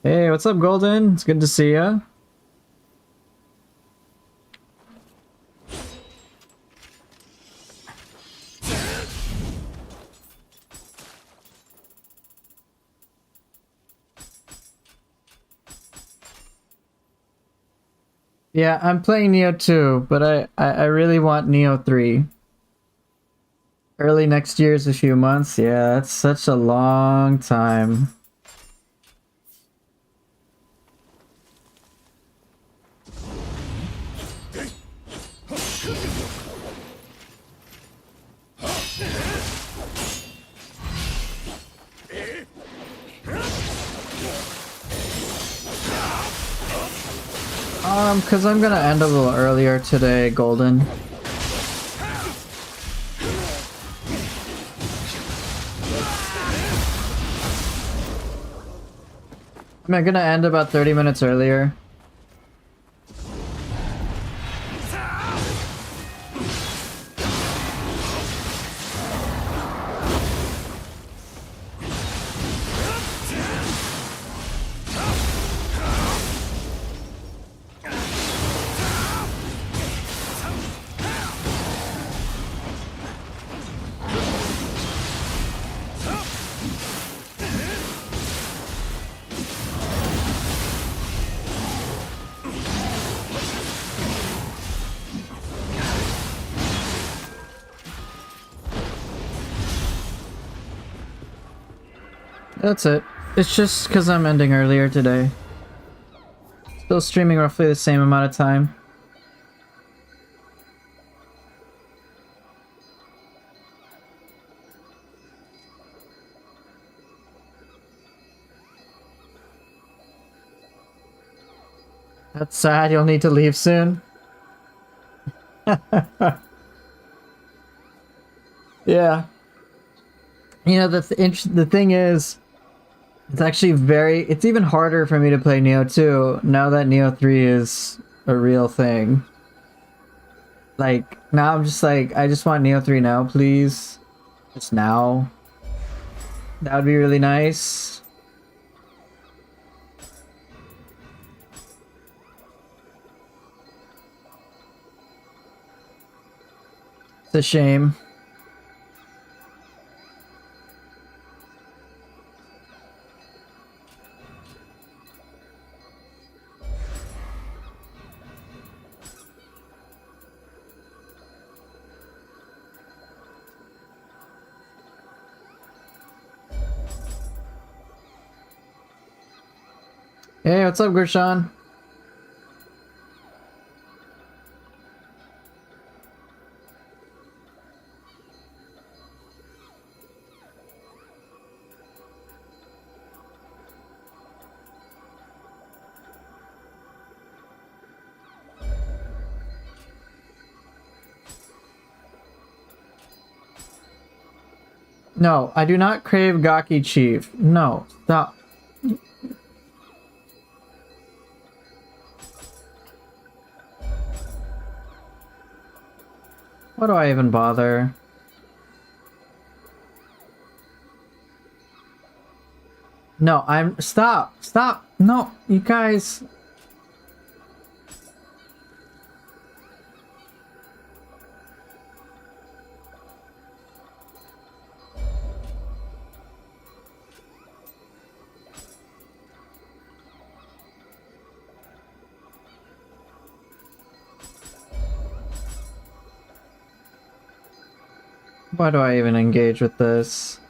Hey, what's up, Golden? It's good to see ya. Yeah, I'm playing Nioh 2, but I really want Nioh 3. Early next year is a few months. Yeah, that's such a long time. Cause I'm gonna end a little earlier today, Golden. I'm gonna end about 30 minutes earlier. That's it. It's just because I'm ending earlier today. Still streaming roughly the same amount of time. That's sad, you'll need to leave soon. Yeah. You know, the thing is, it's actually it's even harder for me to play Nioh 2 now that Nioh 3 is a real thing. Like, now I'm just like, I just want Nioh 3 now, please. Just now. That would be really nice. It's a shame. Hey, what's up, Gershawn? No, I do not crave Gaki Chief. No, stop. Why do I even bother? No, stop, stop. No, you guys. Why do I even engage with this?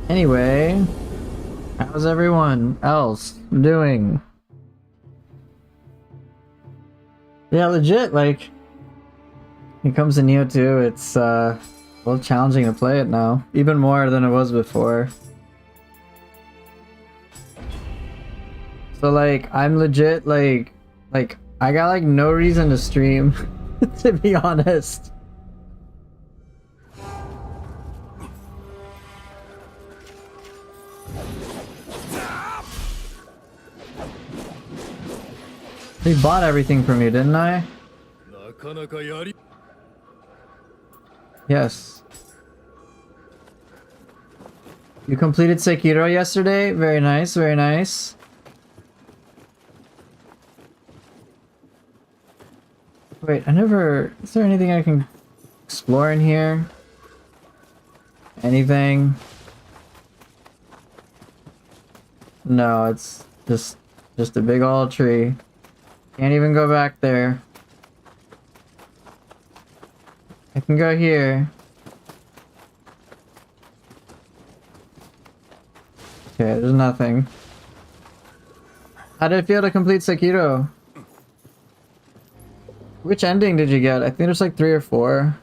Anyway, how's everyone else doing? Yeah, legit, like, when it comes to Nioh 2, it's a little challenging to play it now. Even more than it was before. So like, I'm legit, like, I got like no reason to stream, to be honest. He bought everything from you, didn't I? Yes. You completed Sekiro yesterday? Very nice, very nice. Wait, I never... Is there anything I can explore in here? Anything? No, it's just a big old tree. Can't even go back there. I can go here. Okay, there's nothing. How did it feel to complete Sekiro? Which ending did you get? I think there's like 3 or 4.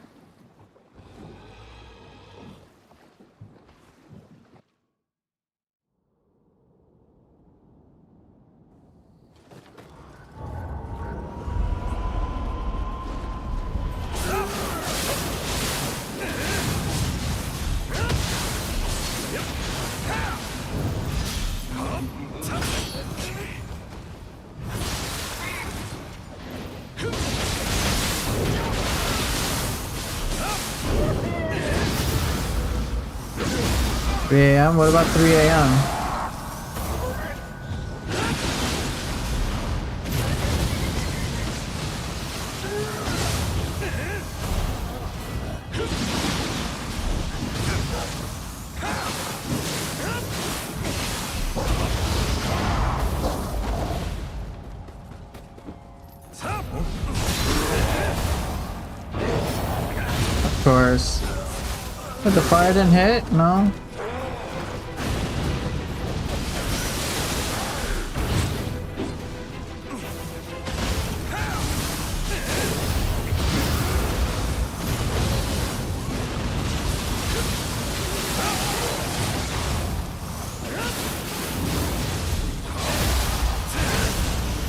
AM? What about 3 AM? Of course. But the fire didn't hit? No?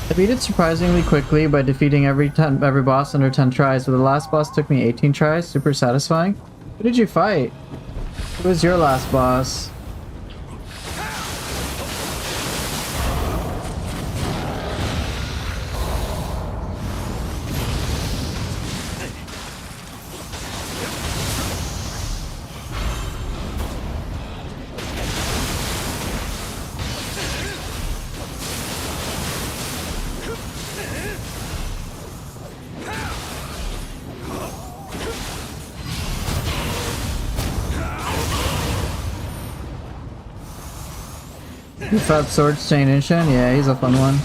I beat it surprisingly quickly by defeating every boss under 10 tries, but the last boss took me 18 tries. Super satisfying. Who did you fight? Who was your last boss? You fought Swords Chain Inshin? Yeah, he's a fun one.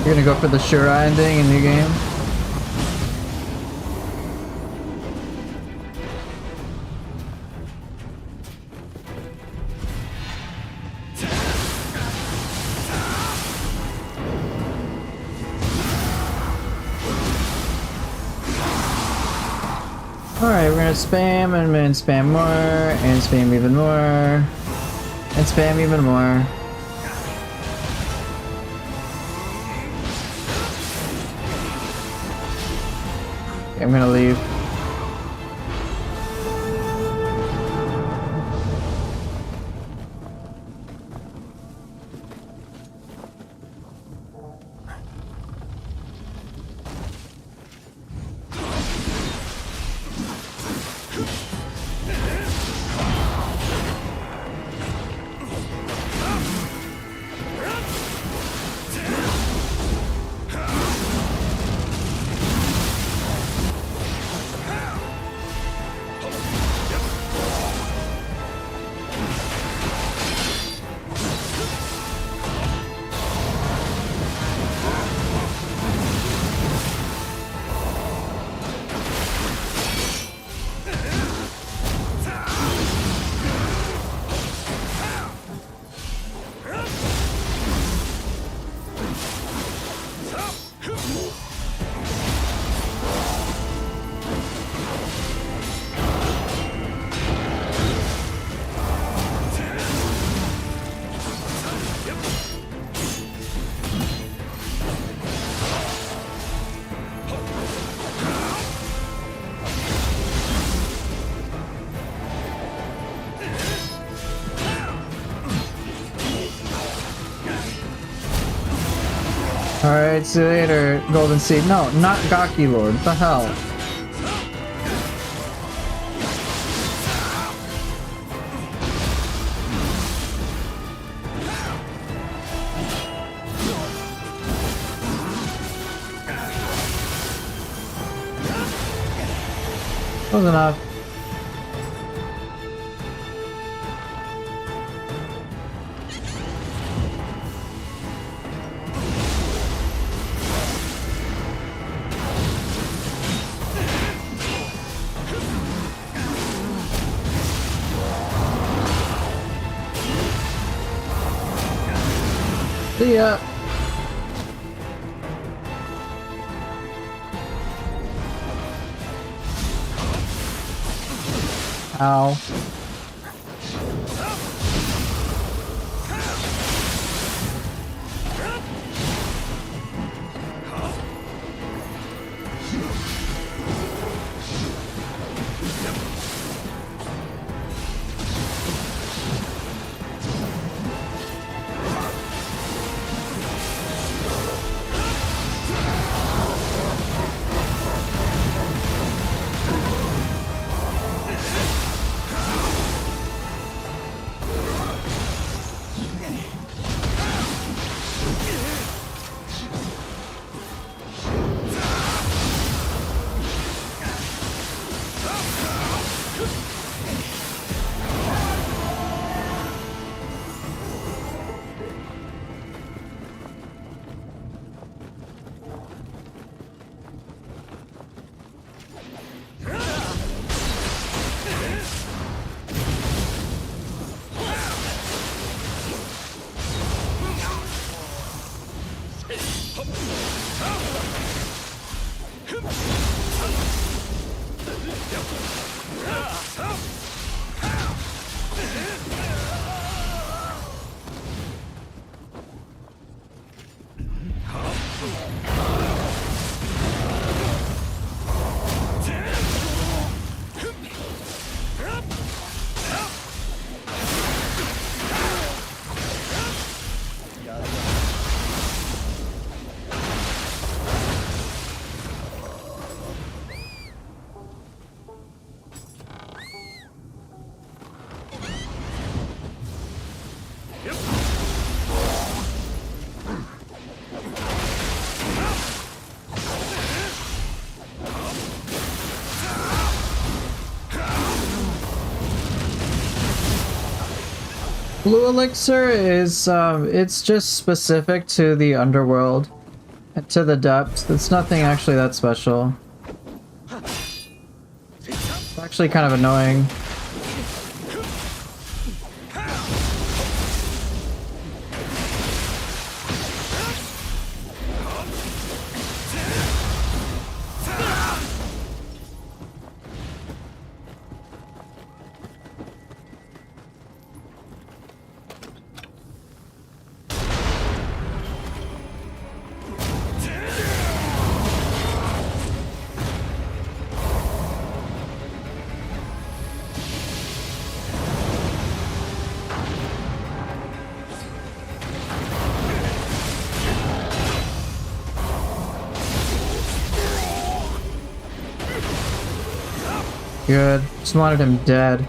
You're gonna go for the Shura ending in New Game? Alright, we're gonna spam and then spam more, and spam even more, and spam even more. Okay, I'm gonna leave. Alright, see you later, Golden Seed. No, not Gaki Lord. What the hell? Close enough. See ya. Ow. Blue Elixir is, it's just specific to the underworld, and to the depths. It's nothing actually that special. It's actually kind of annoying. Good. Just wanted him dead.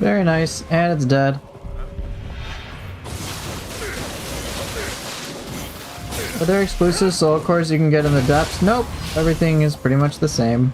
Very nice, and it's dead. Are there exclusive soul cores you can get in the depths? Nope, everything is pretty much the same.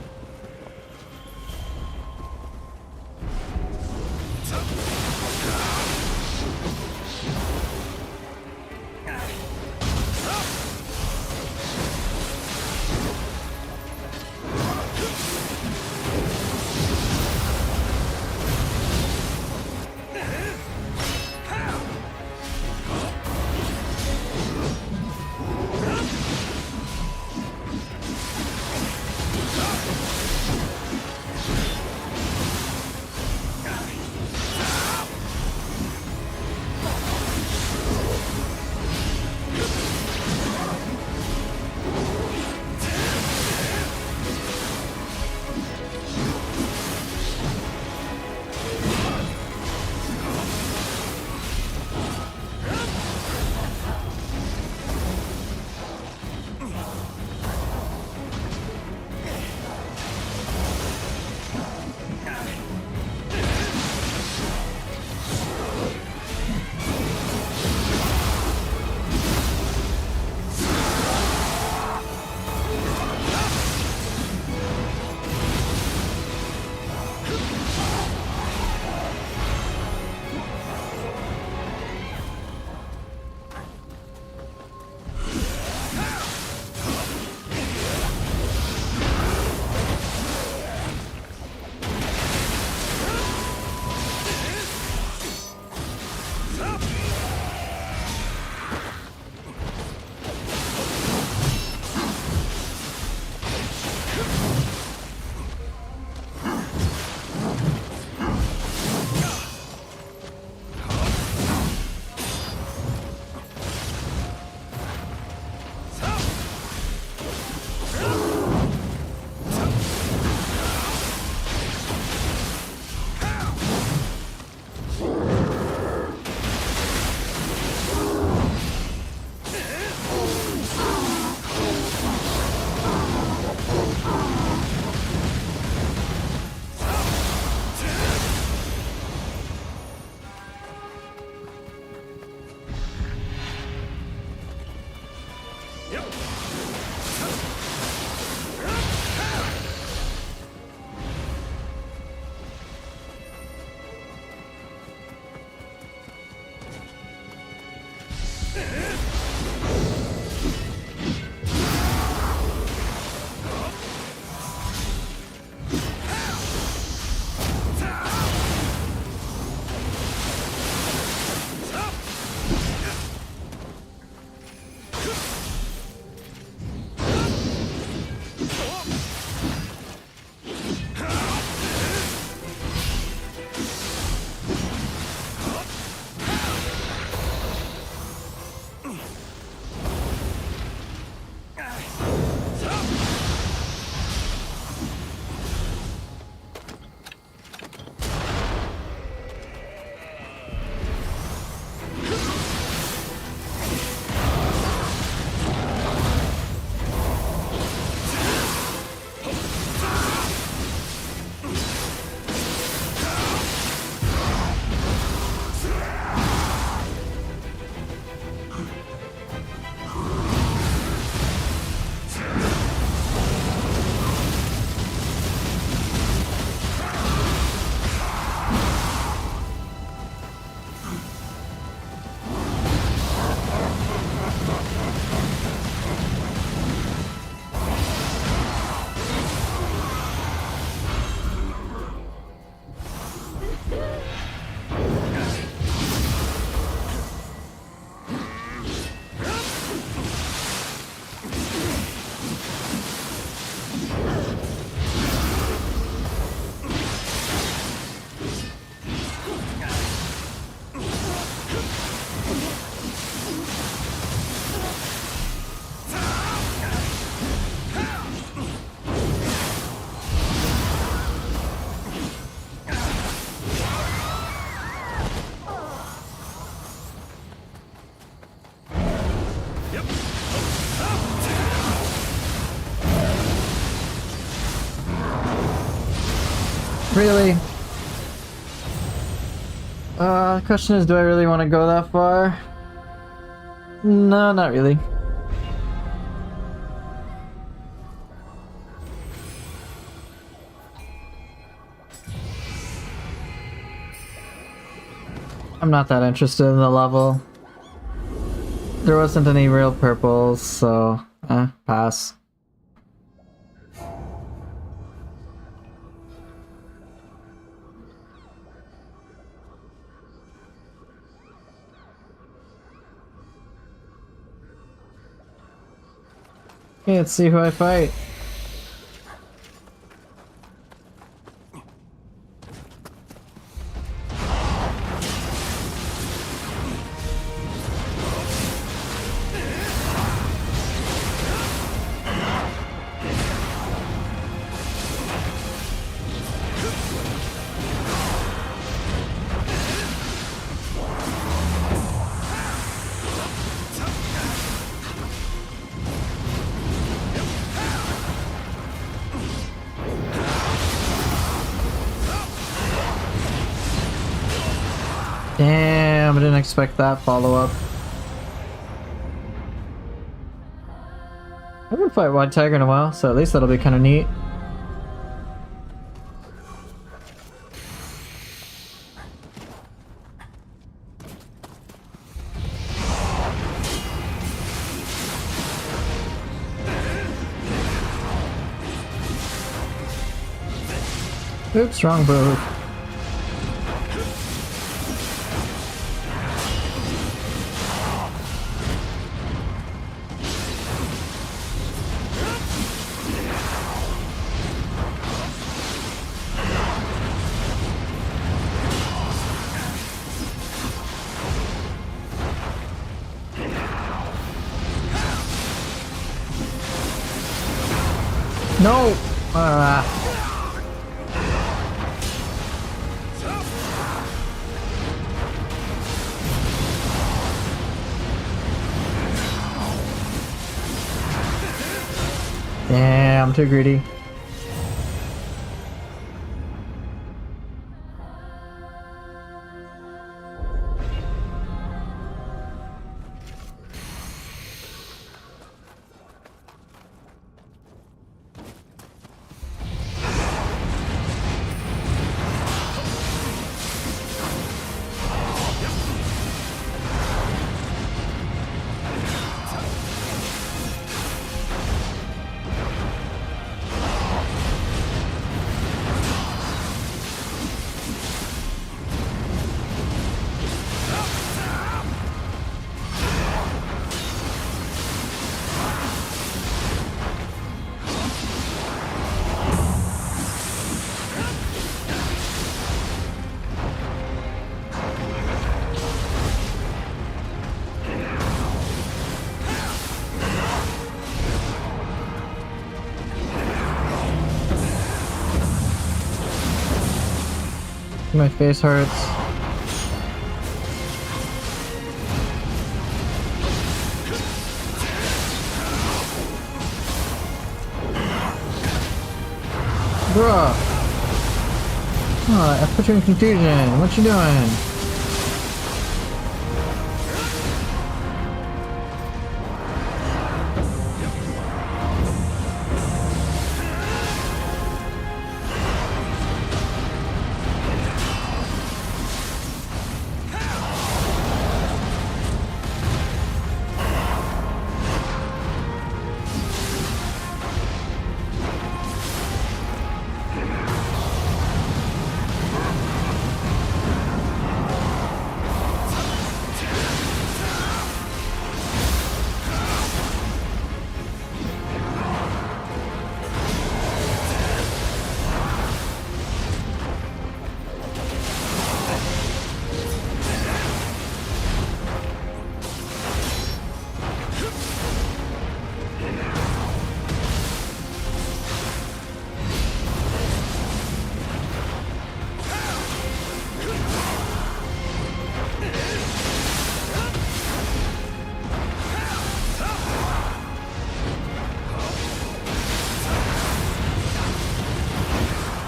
Really? The question is, do I really want to go that far? No, not really. I'm not that interested in the level. There wasn't any real purples, so pass. Okay, let's see who I fight. Damn, I didn't expect that follow-up. I haven't fought White Tiger in a while, so at least that'll be kind of neat. Oops, wrong move. No! Damn, I'm too greedy. My face hurts. Bruh! Oh, I put you in confusion. What you doing?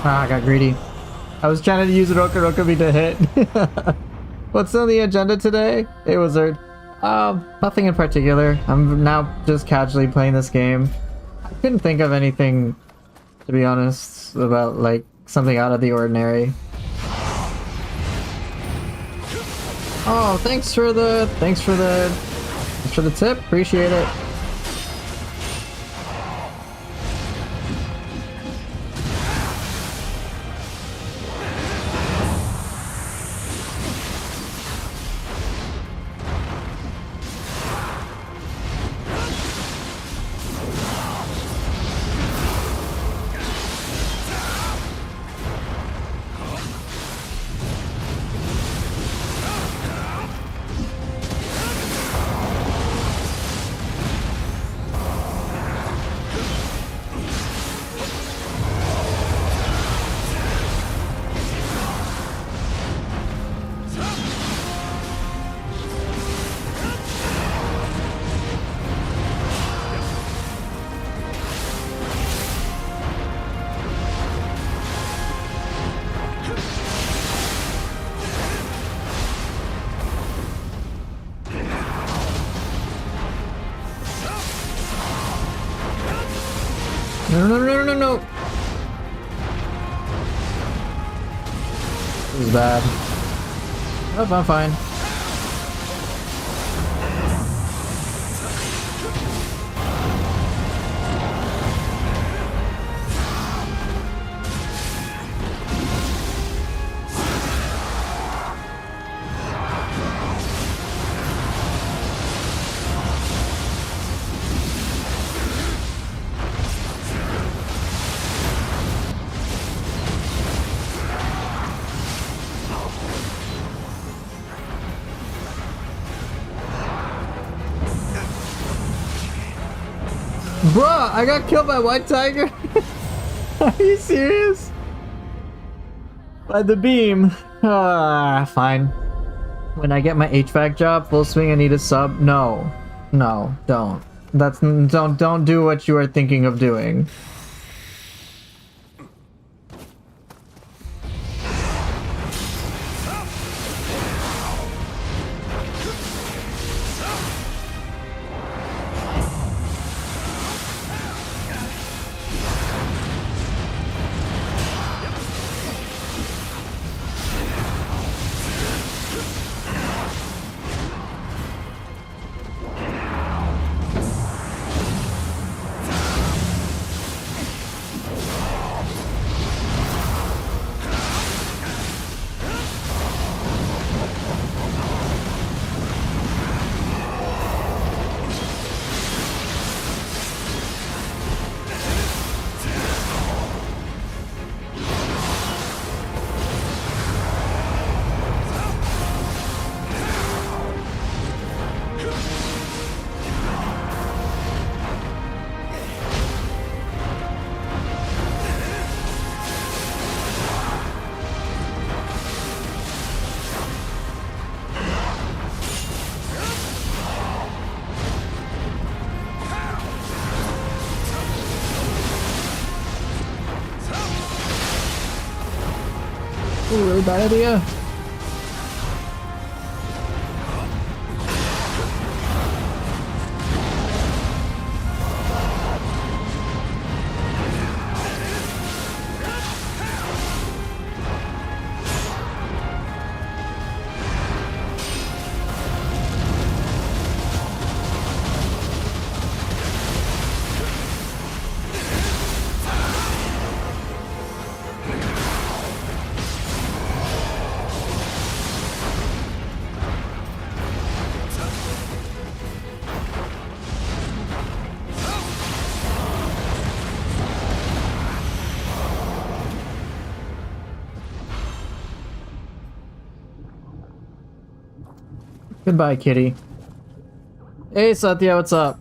Ah, I got greedy. I was trying to use Roka Roka to hit. What's on the agenda today? Hey, Wizard. Nothing in particular. I'm now just casually playing this game. I couldn't think of anything, to be honest, about like something out of the ordinary. Oh, thanks for the tip. Appreciate it. No. This is bad. Oh, I'm fine. Bruh, I got killed by White Tiger? Are you serious? By the beam. Fine. When I get my HVAC job, full swing, I need a sub. No. No, don't. Don't do what you are thinking of doing. Ooh, really bad idea. Goodbye, kitty. Hey, Satya, what's up?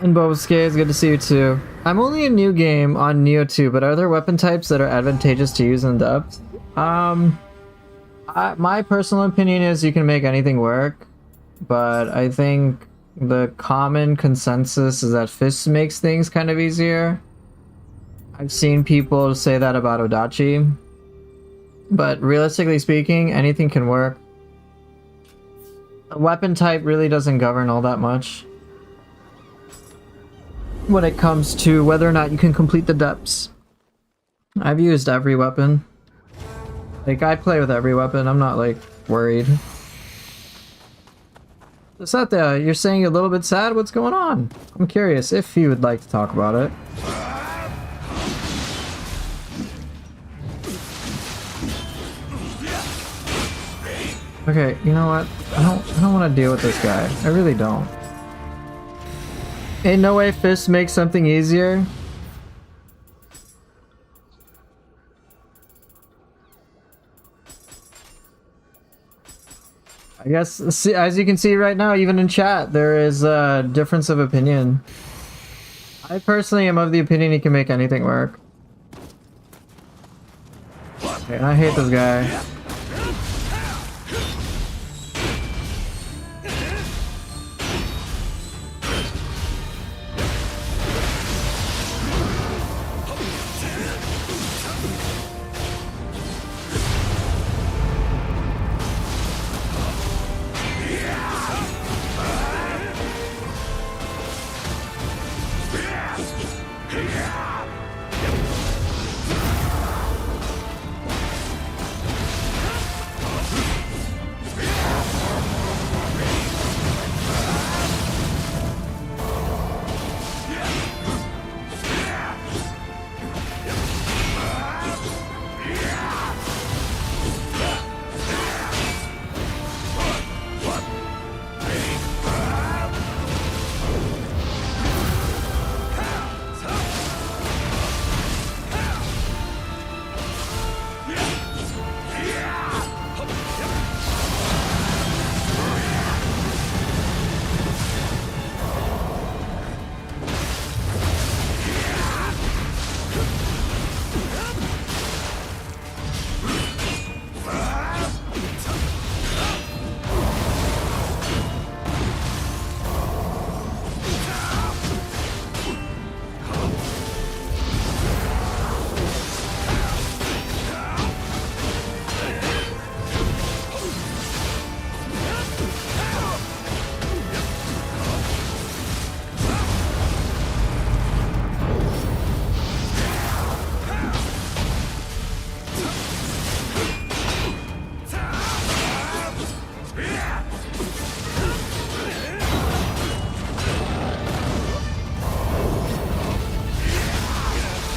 And Bobusuke, it's good to see you too. I'm only a new game on Nioh 2, but are there weapon types that are advantageous to use in depth? My personal opinion is you can make anything work, but I think the common consensus is that fist makes things kind of easier. I've seen people say that about Odachi. But realistically speaking, anything can work. A weapon type really doesn't govern all that much when it comes to whether or not you can complete the depths. I've used every weapon. Like, I play with every weapon, I'm not, like, worried. Satya, you're saying you're a little bit sad? What's going on? I'm curious if you would like to talk about it. Okay, you know what? I don't want to deal with this guy. I really don't. Ain't no way fists make something easier. I guess, see, as you can see right now, even in chat, there is a difference of opinion. I personally am of the opinion he can make anything work. Okay, and I hate this guy.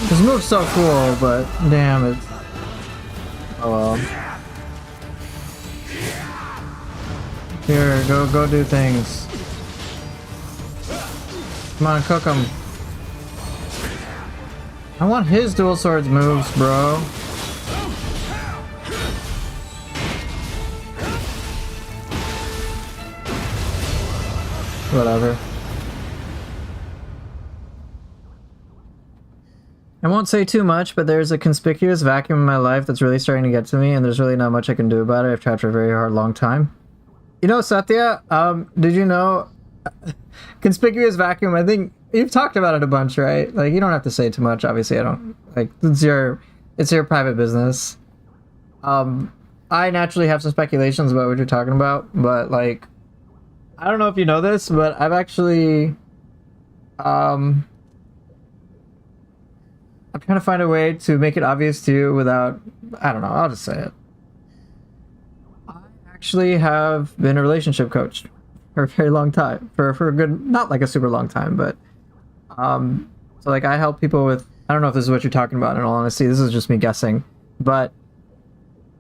This move's so cool, but damn it. Oh well. Here, go do things. Come on, cook him. I want his dual swords moves, bro. Whatever. I won't say too much, but there's a conspicuous vacuum in my life that's really starting to get to me, and there's really not much I can do about it. I've tried for a very hard, long time. You know, Satya, did you know... conspicuous vacuum, I think you've talked about it a bunch, right? Like, you don't have to say too much, obviously. I don't... Like, it's your private business. I naturally have some speculations about what you're talking about, but, like... I don't know if you know this, but I've actually... I'm trying to find a way to make it obvious to you without... I don't know, I'll just say it. I actually have been a relationship coach for a very long time. For a good... Not like a super long time, but... So, like, I help people with... I don't know if this is what you're talking about, in all honesty. This is just me guessing. But,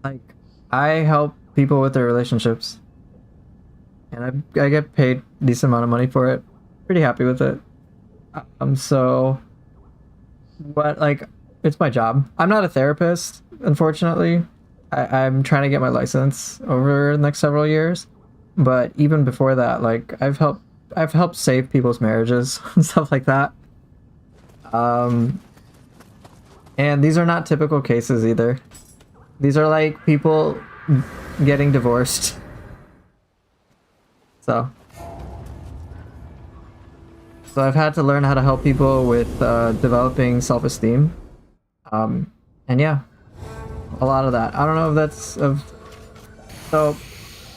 like, I help people with their relationships. And I get paid a decent amount of money for it. Pretty happy with it. So... But, like, it's my job. I'm not a therapist, unfortunately. I'm trying to get my license over the next several years. But even before that, like, I've helped save people's marriages and stuff like that. And these are not typical cases either. These are like people getting divorced. So I've had to learn how to help people with developing self-esteem. And yeah. A lot of that. I don't know if that's of. So,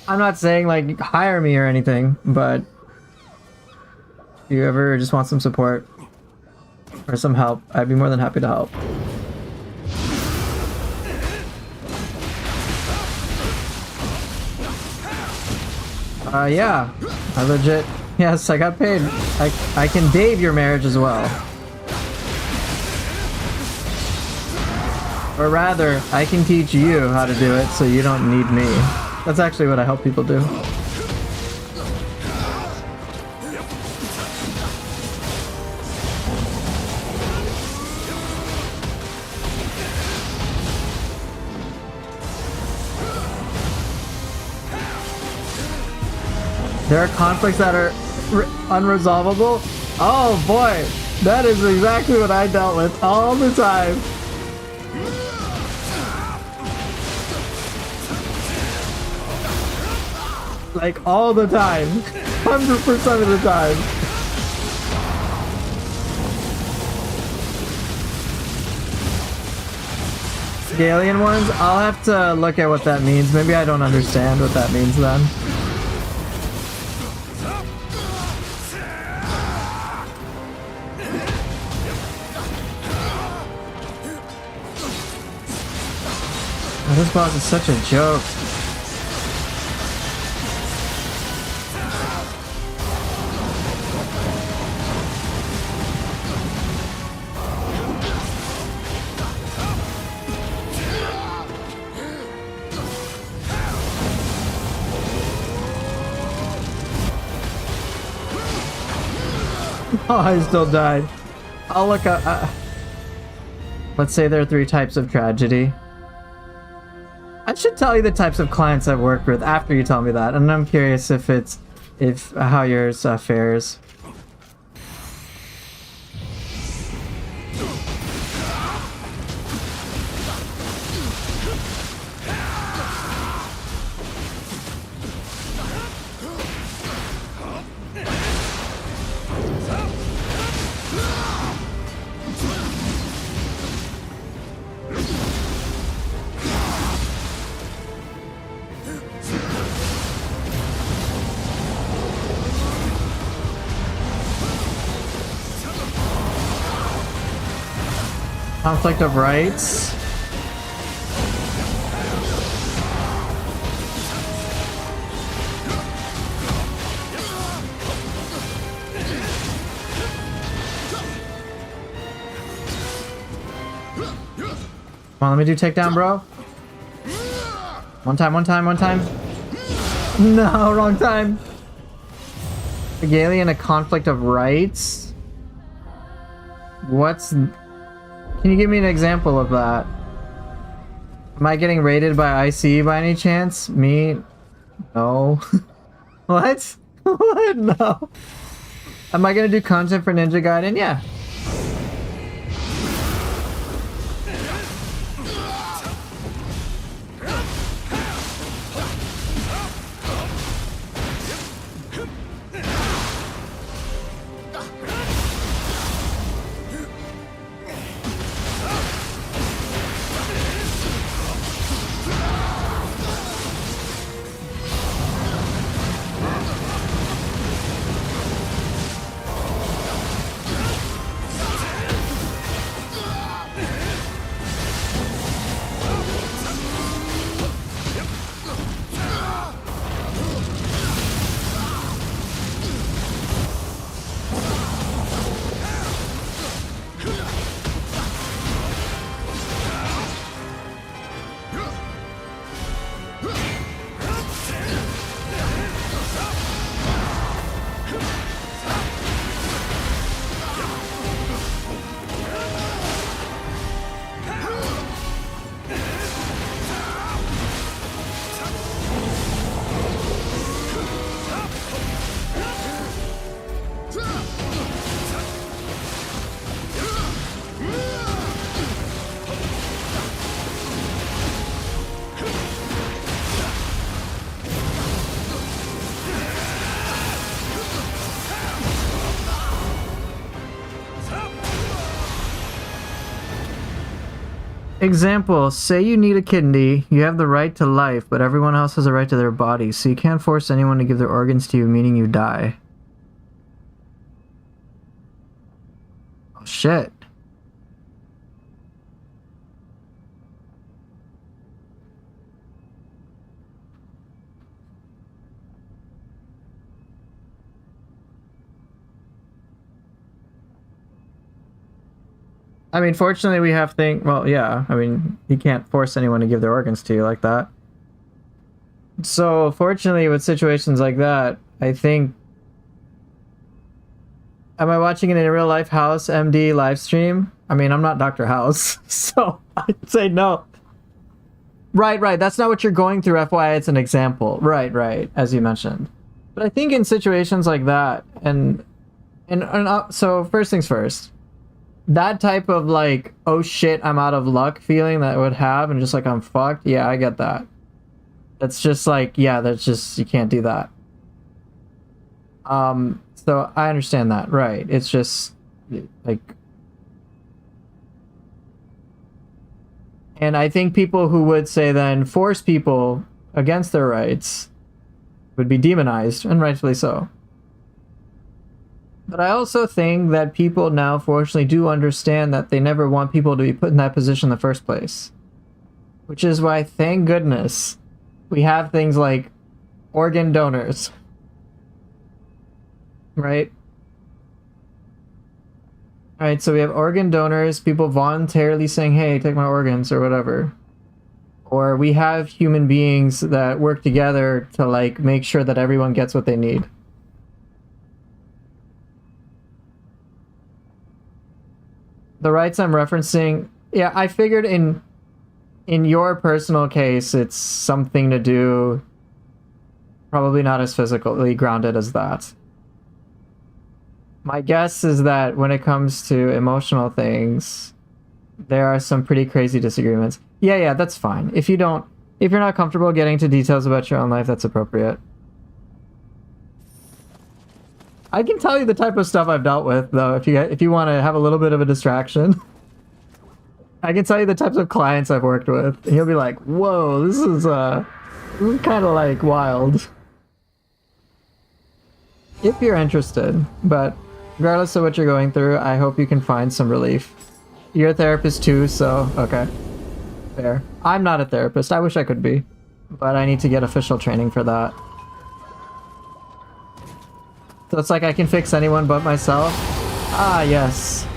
I'm not saying like hire me or anything, but if you ever just want some support or some help, I'd be more than happy to help. Yeah, I legit. Yes, I got paid. I can Dave your marriage as well. Or rather, I can teach you how to do it so you don't need me. That's actually what I help people do. There are conflicts that are unresolvable. Oh boy, that is exactly what I dealt with all the time. Like all the time. 100% of the time. Scalian ones? I'll have to look at what that means. Maybe I don't understand what that means then. Oh, this boss is such a joke. Oh, I still died. I'll look up. Let's say there are 3 types of tragedy. I should tell you the types of clients I've worked with after you tell me that, and I'm curious if how yours fares. Conflict of rights. Come on, let me do takedown, bro. One time. No, wrong time. Regalian, a conflict of rights? Can you give me an example of that? Am I getting raided by IC by any chance? Me? No. What? What? No. Am I gonna do content for Ninja Gaiden? Yeah. Example, say you need a kidney, you have the right to life, but everyone else has a right to their body, so you can't force anyone to give their organs to you, meaning you die. Oh, shit. I mean, fortunately, we have well, yeah, I mean, you can't force anyone to give their organs to you like that. So, fortunately, with situations like that, I think... Am I watching it in a real life House MD live stream? I mean, I'm not Dr. House, so I'd say no. Right, right, that's not what you're going through, FYI, it's an example. Right, right, as you mentioned. But I think in situations like that, so first things first, that type of like, oh shit, I'm out of luck feeling that I would have and just like I'm fucked, yeah, I get that. That's just like, yeah, that's just, you can't do that. So I understand that, right. It's just like, and I think people who would say then force people against their rights would be demonized, and rightfully so. But I also think that people now fortunately do understand that they never want people to be put in that position in the first place. Which is why, thank goodness, we have things like organ donors. Right? Alright, so we have organ donors, people voluntarily saying, hey, take my organs or whatever. Or we have human beings that work together to like make sure that everyone gets what they need. The rights I'm referencing, yeah, I figured in your personal case, it's something to do, probably not as physically grounded as that. My guess is that when it comes to emotional things, there are some pretty crazy disagreements. Yeah, yeah, that's fine. If you're not comfortable getting to details about your own life, that's appropriate. I can tell you the type of stuff I've dealt with, though, if you want to have a little bit of a distraction. I can tell you the types of clients I've worked with, and you'll be like, whoa, this is kind of like wild. If you're interested, but regardless of what you're going through, I hope you can find some relief. You're a therapist too, so okay. Fair. I'm not a therapist, I wish I could be, but I need to get official training for that. So it's like I can fix anyone but myself? Ah, yes.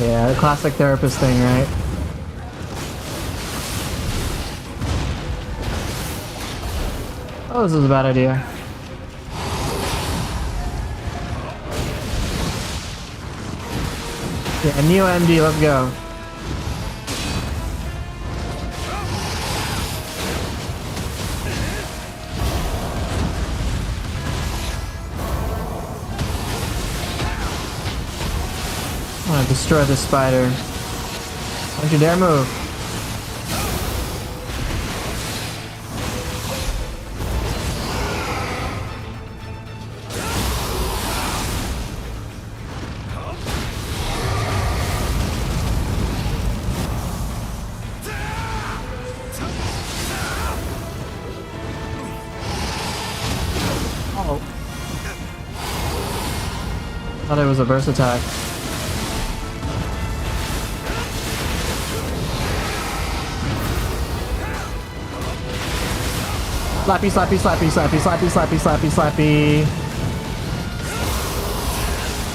Yeah, classic therapist thing, right? Oh, this is a bad idea. Yeah, Nioh MD, let's go. I want to destroy this spider. Don't you dare move. Oh. Thought it was a burst attack. Slappy, slappy, slappy, slappy, slappy, slappy, slappy, slappy.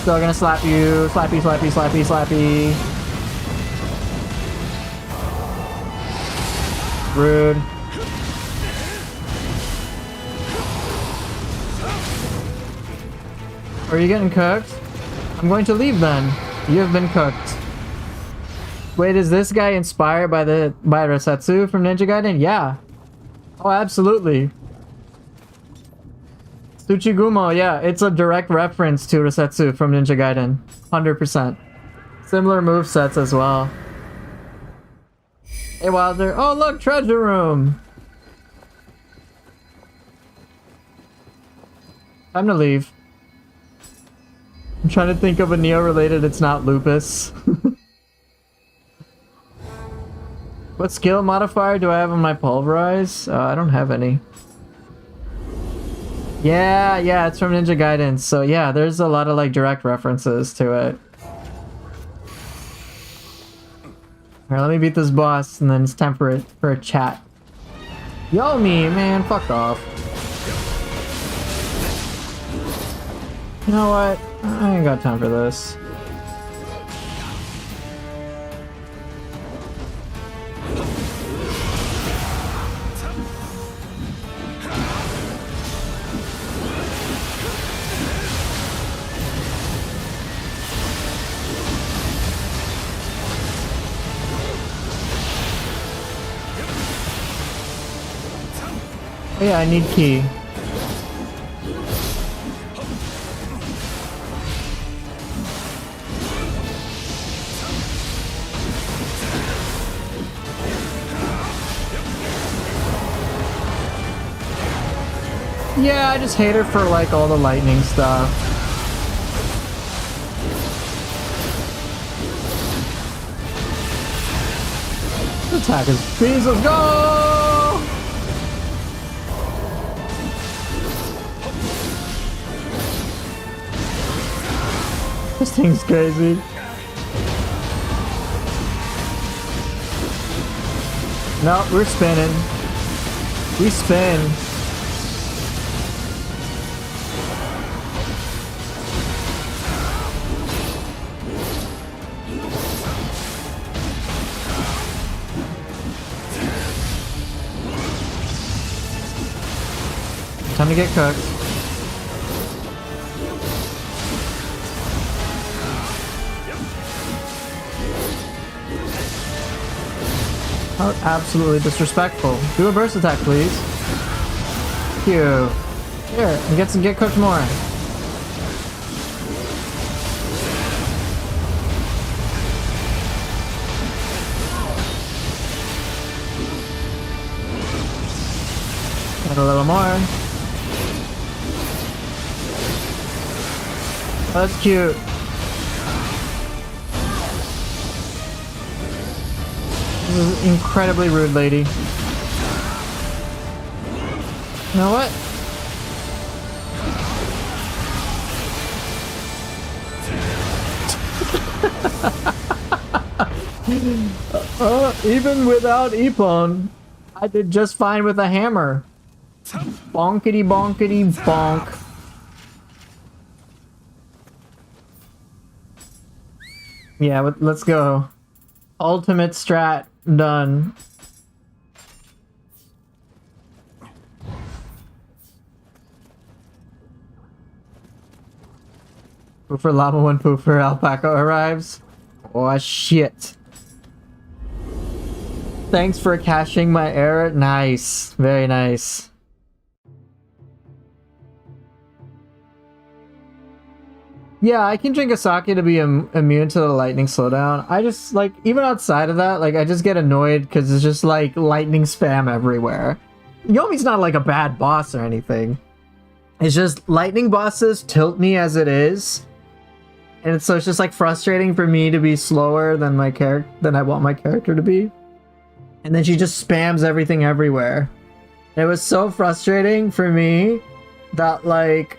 Still gonna slap you. Slappy, slappy, slappy, slappy. Rude. Are you getting cooked? I'm going to leave then. You have been cooked. Wait, is this guy inspired by Retsu from Ninja Gaiden? Yeah. Oh, absolutely. Tsuchigumo, yeah, it's a direct reference to Retsu from Ninja Gaiden. 100%. Similar movesets as well. Hey, Wilder. Oh, look, treasure room! Time to leave. trying to think of a Nioh related, it's not lupus. What skill modifier do I have on my pulverize? I don't have any. Yeah, it's from Ninja Gaiden. So yeah, there's a lot of like direct references to it. Alright, let me beat this boss and then it's time for a chat. Yo me, man, fuck off. You know what? I ain't got time for this. Oh yeah, I need key. Yeah, I just hate her for like all the lightning stuff. Attack his bees, let's go! This thing's crazy. No, we're spinning. We spin. Time to get cooked. How absolutely disrespectful. Do a burst attack, please. Thank you. Here, and get cooked more. Got a little more. That's cute. This is incredibly rude, lady. You know what? Even without Ippon, I did just fine with a hammer. Bonkity bonkity bonk. Yeah, let's go. Ultimate strat done. Poofer llama when Poofer alpaca arrives. Oh shit. Thanks for caching my error. Nice. Very nice. Yeah, I can drink a sake to be immune to the lightning slowdown. I just, like, even outside of that, like, I just get annoyed because it's just, like, lightning spam everywhere. Yomi's not, like, a bad boss or anything. It's just, lightning bosses tilt me as it is. And so it's just, like, frustrating for me to be slower than my than I want my character to be. And then she just spams everything everywhere. And it was so frustrating for me that, like,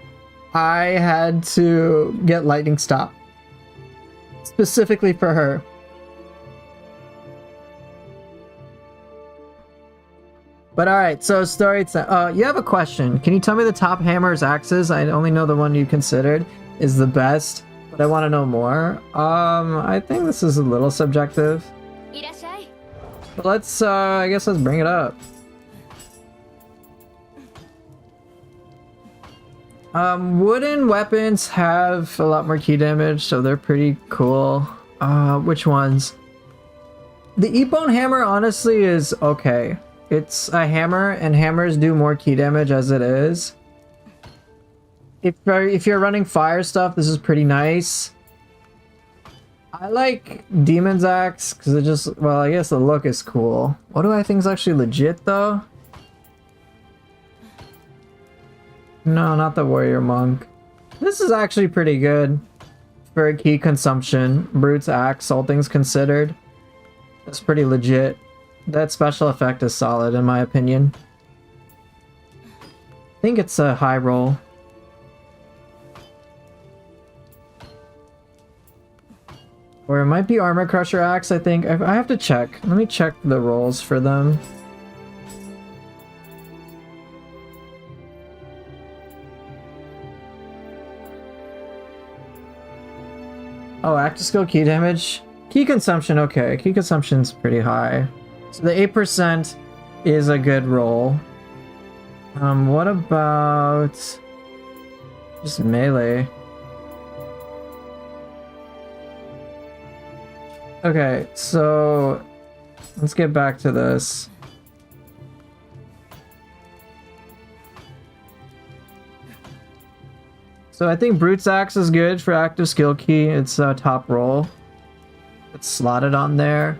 I had to get lightning stop specifically for her. But alright, so story time. You have a question. Can you tell me the top hammer's axes? I only know the one you considered is the best, but I want to know more. I think this is a little subjective. But let's, I guess let's bring it up. Wooden weapons have a lot more key damage, so they're pretty cool. Which ones? The Ippon hammer honestly is okay. It's a hammer, and hammers do more key damage as it is. If you're running fire stuff, this is pretty nice. I like Demon's Axe, because it just, well, I guess the look is cool. What do I think is actually legit, though? No, not the Warrior Monk. This is actually pretty good. for key consumption. Brute's Axe, all things considered. That's pretty legit. That special effect is solid in my opinion. I think it's a high roll. Or it might be Armor Crusher Axe, I think. I have to check. Let me check the rolls for them. Oh, active skill key damage. Key consumption, okay. Key consumption's pretty high. So the 8% is a good roll. What about just melee? Okay, so let's get back to this. So I think Brute's Axe is good for active skill key. It's a top roll. It's slotted on there.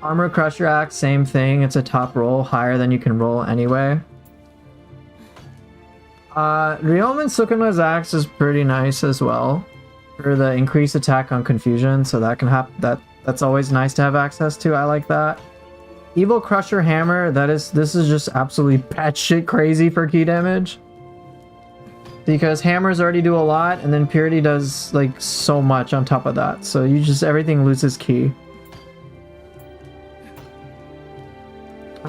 Armor Crusher Axe, same thing. It's a top roll, higher than you can roll anyway. Ryomen Sukuno's Axe is pretty nice as well for the increased attack on confusion, so that can happen. That's always nice to have access to. I like that. Evil Crusher Hammer, this is just absolutely batshit crazy for key damage. Because hammers already do a lot, and then Purity does like so much on top of that. So you just, everything loses key.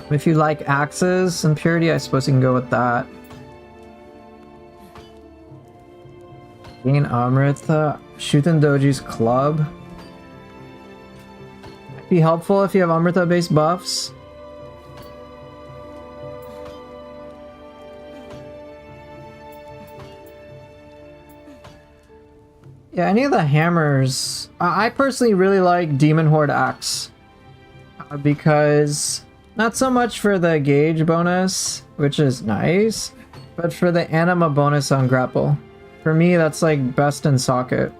If you like axes and Purity, I suppose you can go with that. Gain Amrita, Shuten Doji's Club. Might be helpful if you have Amrita based buffs. Yeah, any of the hammers. I personally really like Demon Horde Axe. Because, not so much for the gauge bonus, which is nice, but for the anima bonus on grapple. For me, that's like best in socket.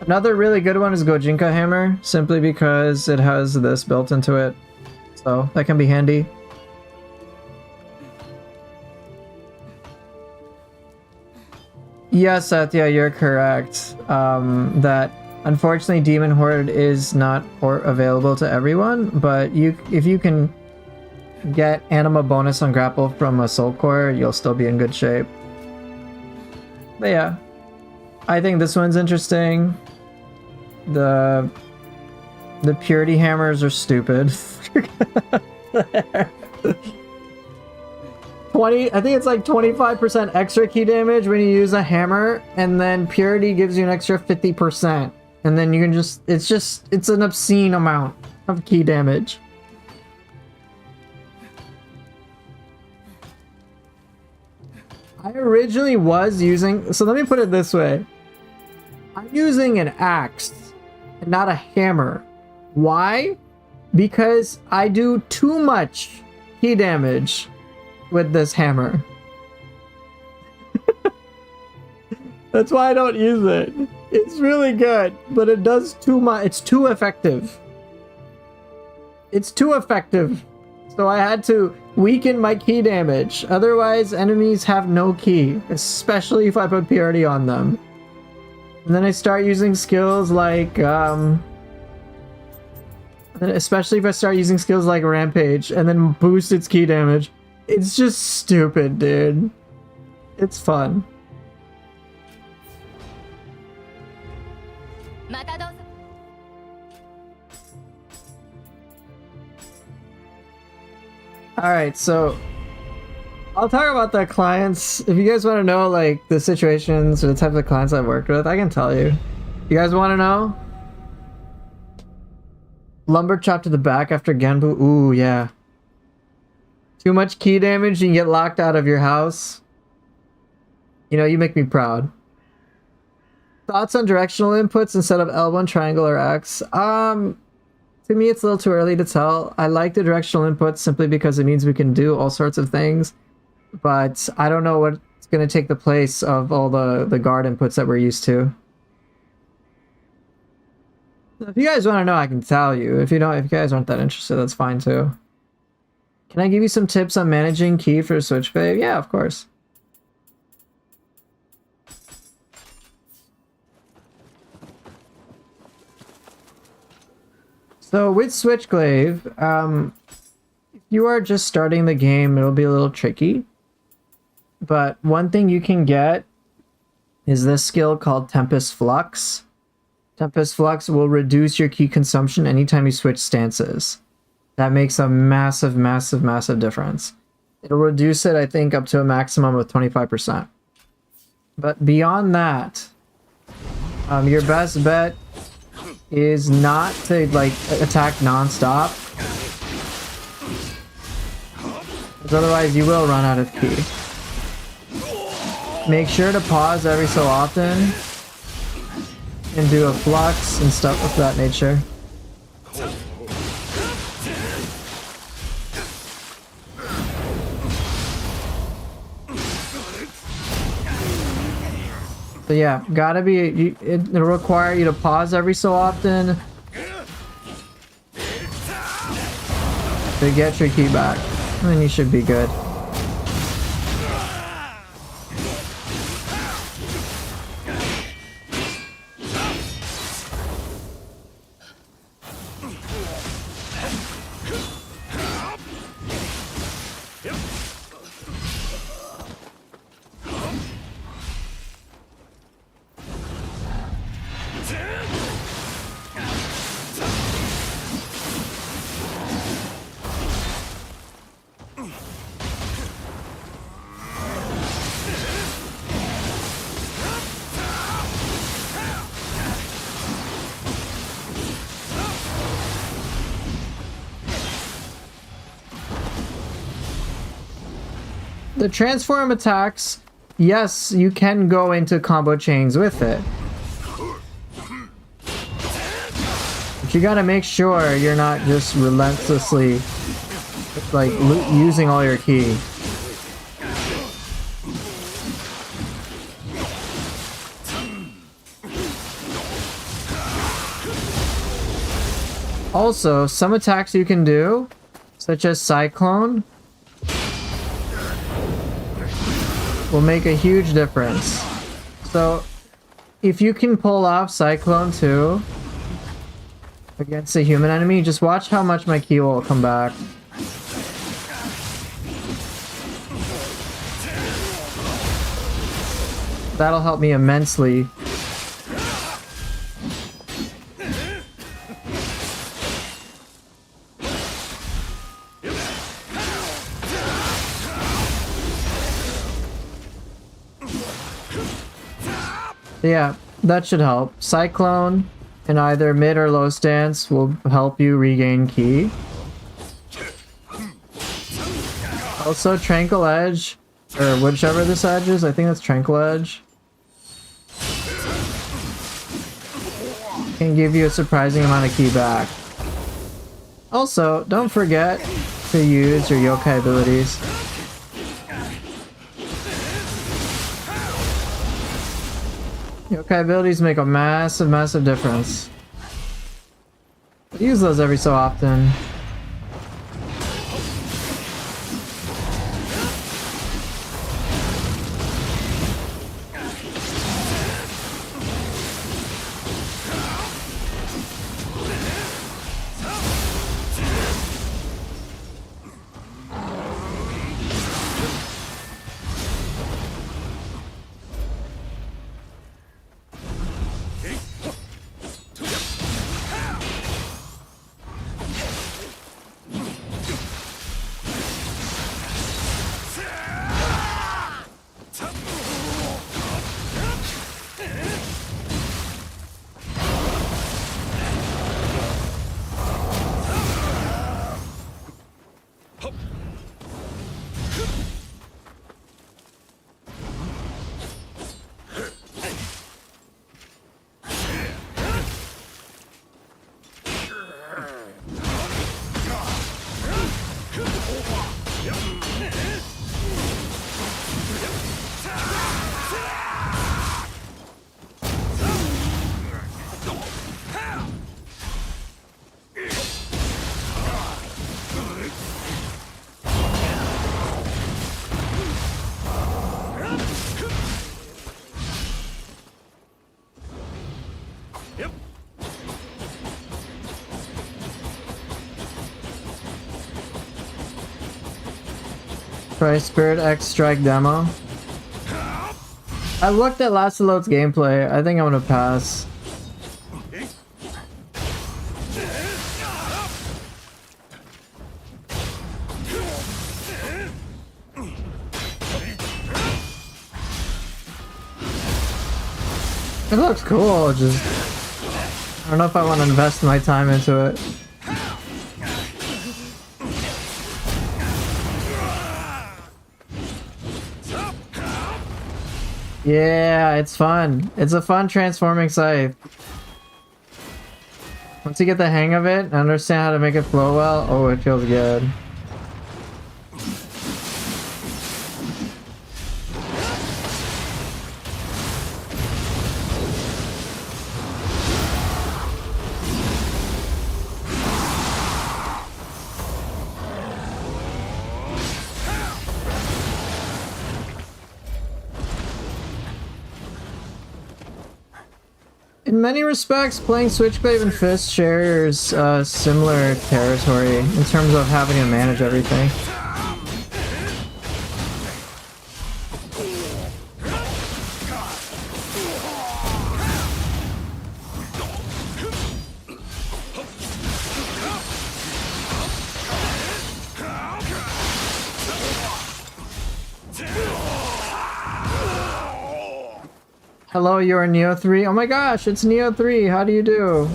Another really good one is Gojinka Hammer, simply because it has this built into it. So, that can be handy. Yes, Seth, yeah, you're correct. That unfortunately Demon Horde is not available to everyone, but if you can get anima bonus on grapple from a soul core, you'll still be in good shape. But yeah, I think this one's interesting. The Purity Hammers are stupid. 20, I think it's like 25% extra key damage when you use a hammer, and then Purity gives you an extra 50%. And then you can just, it's an obscene amount of key damage. I originally was using, so let me put it this way. I'm using an axe and not a hammer. Why? Because I do too much key damage with this hammer. That's why I don't use it. It's really good, but it does too much. It's too effective. It's too effective. So I had to weaken my key damage. Otherwise, enemies have no key, especially if I put purity on them. And then I start using skills like, especially if I start using skills like Rampage and then boost its key damage. It's just stupid, dude. It's fun. Alright, so I'll talk about the clients. If you guys want to know like the situations or the types of clients I've worked with, I can tell you. You guys want to know? Lumber chop to the back after Genbu. Ooh, yeah. Too much key damage, you can get locked out of your house. You know, you make me proud. Thoughts on directional inputs instead of L1, triangle, or X? To me, it's a little too early to tell. I like the directional inputs simply because it means we can do all sorts of things. But I don't know what's going to take the place of all the guard inputs that we're used to. If you guys want to know, I can tell you. If you don't, if you guys aren't that interested, that's fine too. Can I give you some tips on managing ki for Switchblade? Yeah, of course. So with Switchglaive, if you are just starting the game, it'll be a little tricky. But one thing you can get is this skill called Tempest Flux. Tempest Flux will reduce your ki consumption anytime you switch stances. That makes a massive, massive, massive difference. It'll reduce it, I think, up to a maximum of 25%. But beyond that, your best bet is not to like attack non-stop, because otherwise you will run out of ki. Make sure to pause every so often and do a flux and stuff of that nature. So yeah, gotta be, it'll require you to pause every so often to get your ki back, and then you should be good. The transform attacks, yes, you can go into combo chains with it. But you gotta make sure you're not just relentlessly like using all your ki. Also, some attacks you can do, such as Cyclone, will make a huge difference. So if you can pull off Cyclone too against a human enemy, just watch how much my ki will come back. That'll help me immensely. Yeah, that should help. Cyclone in either mid or low stance will help you regain ki. Also, Tranquil Edge, or whichever this edge is, I think that's Tranquil Edge, can give you a surprising amount of ki back. Also, don't forget to use your yokai abilities. Yokai abilities make a massive, massive difference. Use those every so often. Try Spirit X Strike demo. I looked at Lancelot's gameplay. I think I'm gonna pass. It looks cool, just I don't know if I want to invest my time into it. Yeah, it's fun. It's a fun transforming scythe. Once you get the hang of it and understand how to make it flow well, oh, it feels good. In many respects, playing Switchblade and Fist shares similar territory in terms of having to manage everything. Hello, you're Nioh 3? Oh my gosh, it's Nioh 3. How do you do?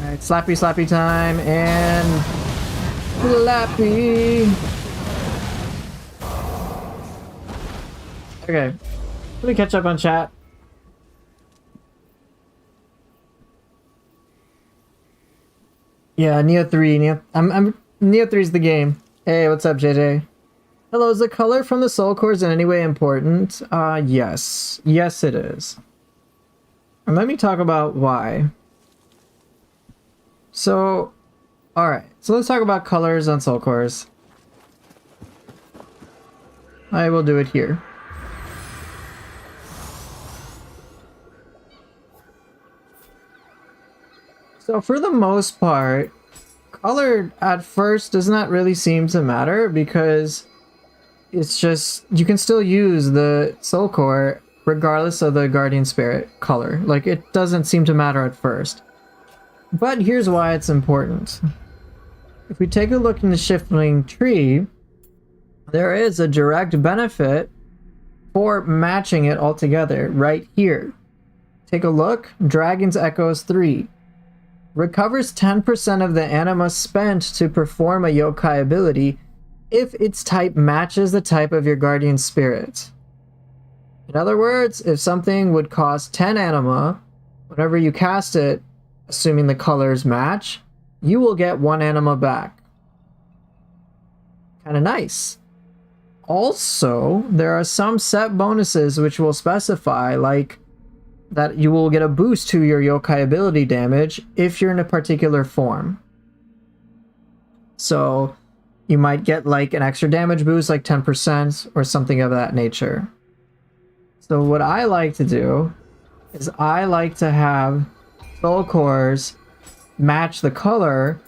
Alright, slappy time and slappy. Okay. Let me catch up on chat. Yeah, Nioh 3. Nioh 3 is the game. Hey, what's up, JJ? Hello, is the color from the soul cores in any way important? Yes. Yes, it is. And let me talk about why. So, alright. So let's talk about colors on soul cores. I will do it here. So for the most part, color at first does not really seem to matter because it's just, you can still use the soul core regardless of the guardian spirit color. Like, it doesn't seem to matter at first. But here's why it's important. If we take a look in the shifting tree, there is a direct benefit for matching it all together right here. Take a look, Dragon's Echoes 3. Recovers 10% of the anima spent to perform a yokai ability if its type matches the type of your guardian spirit. In other words, if something would cost 10 anima, whenever you cast it, assuming the colors match, you will get 1 anima back. Kinda nice. Also, there are some set bonuses which will specify, like, that you will get a boost to your yokai ability damage if you're in a particular form. So you might get like an extra damage boost, like 10% or something of that nature. So what I like to do is I like to have soul cores match the color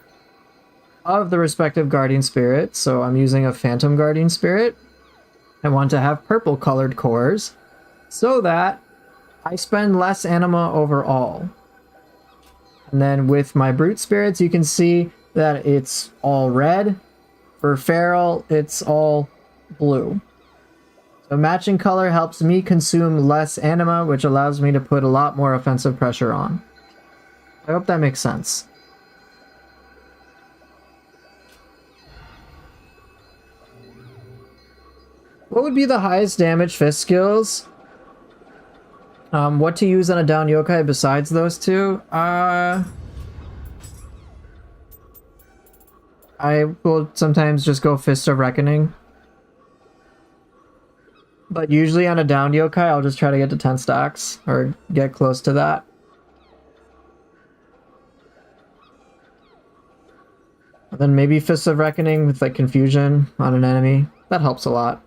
of the respective guardian spirit. So I'm using a phantom guardian spirit. I want to have purple colored cores so that I spend less anima overall. And then with my brute spirits, you can see that it's all red. For feral, it's all blue. So matching color helps me consume less anima, which allows me to put a lot more offensive pressure on. I hope that makes sense. What would be the highest damage fist skills? What to use on a down yokai besides those two? I will sometimes just go Fist of Reckoning. But usually on a down yokai, I'll just try to get to 10 stacks, or get close to that. And then maybe Fist of Reckoning with like Confusion on an enemy. That helps a lot.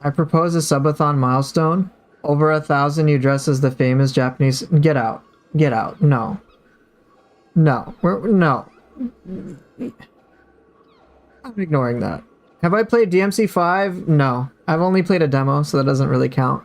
I propose a subathon milestone. Over 1,000, you dress as the famous Japanese. Get out. Get out. No. No. No. I'm ignoring that. Have I played DMC 5? No. I've only played a demo, so that doesn't really count.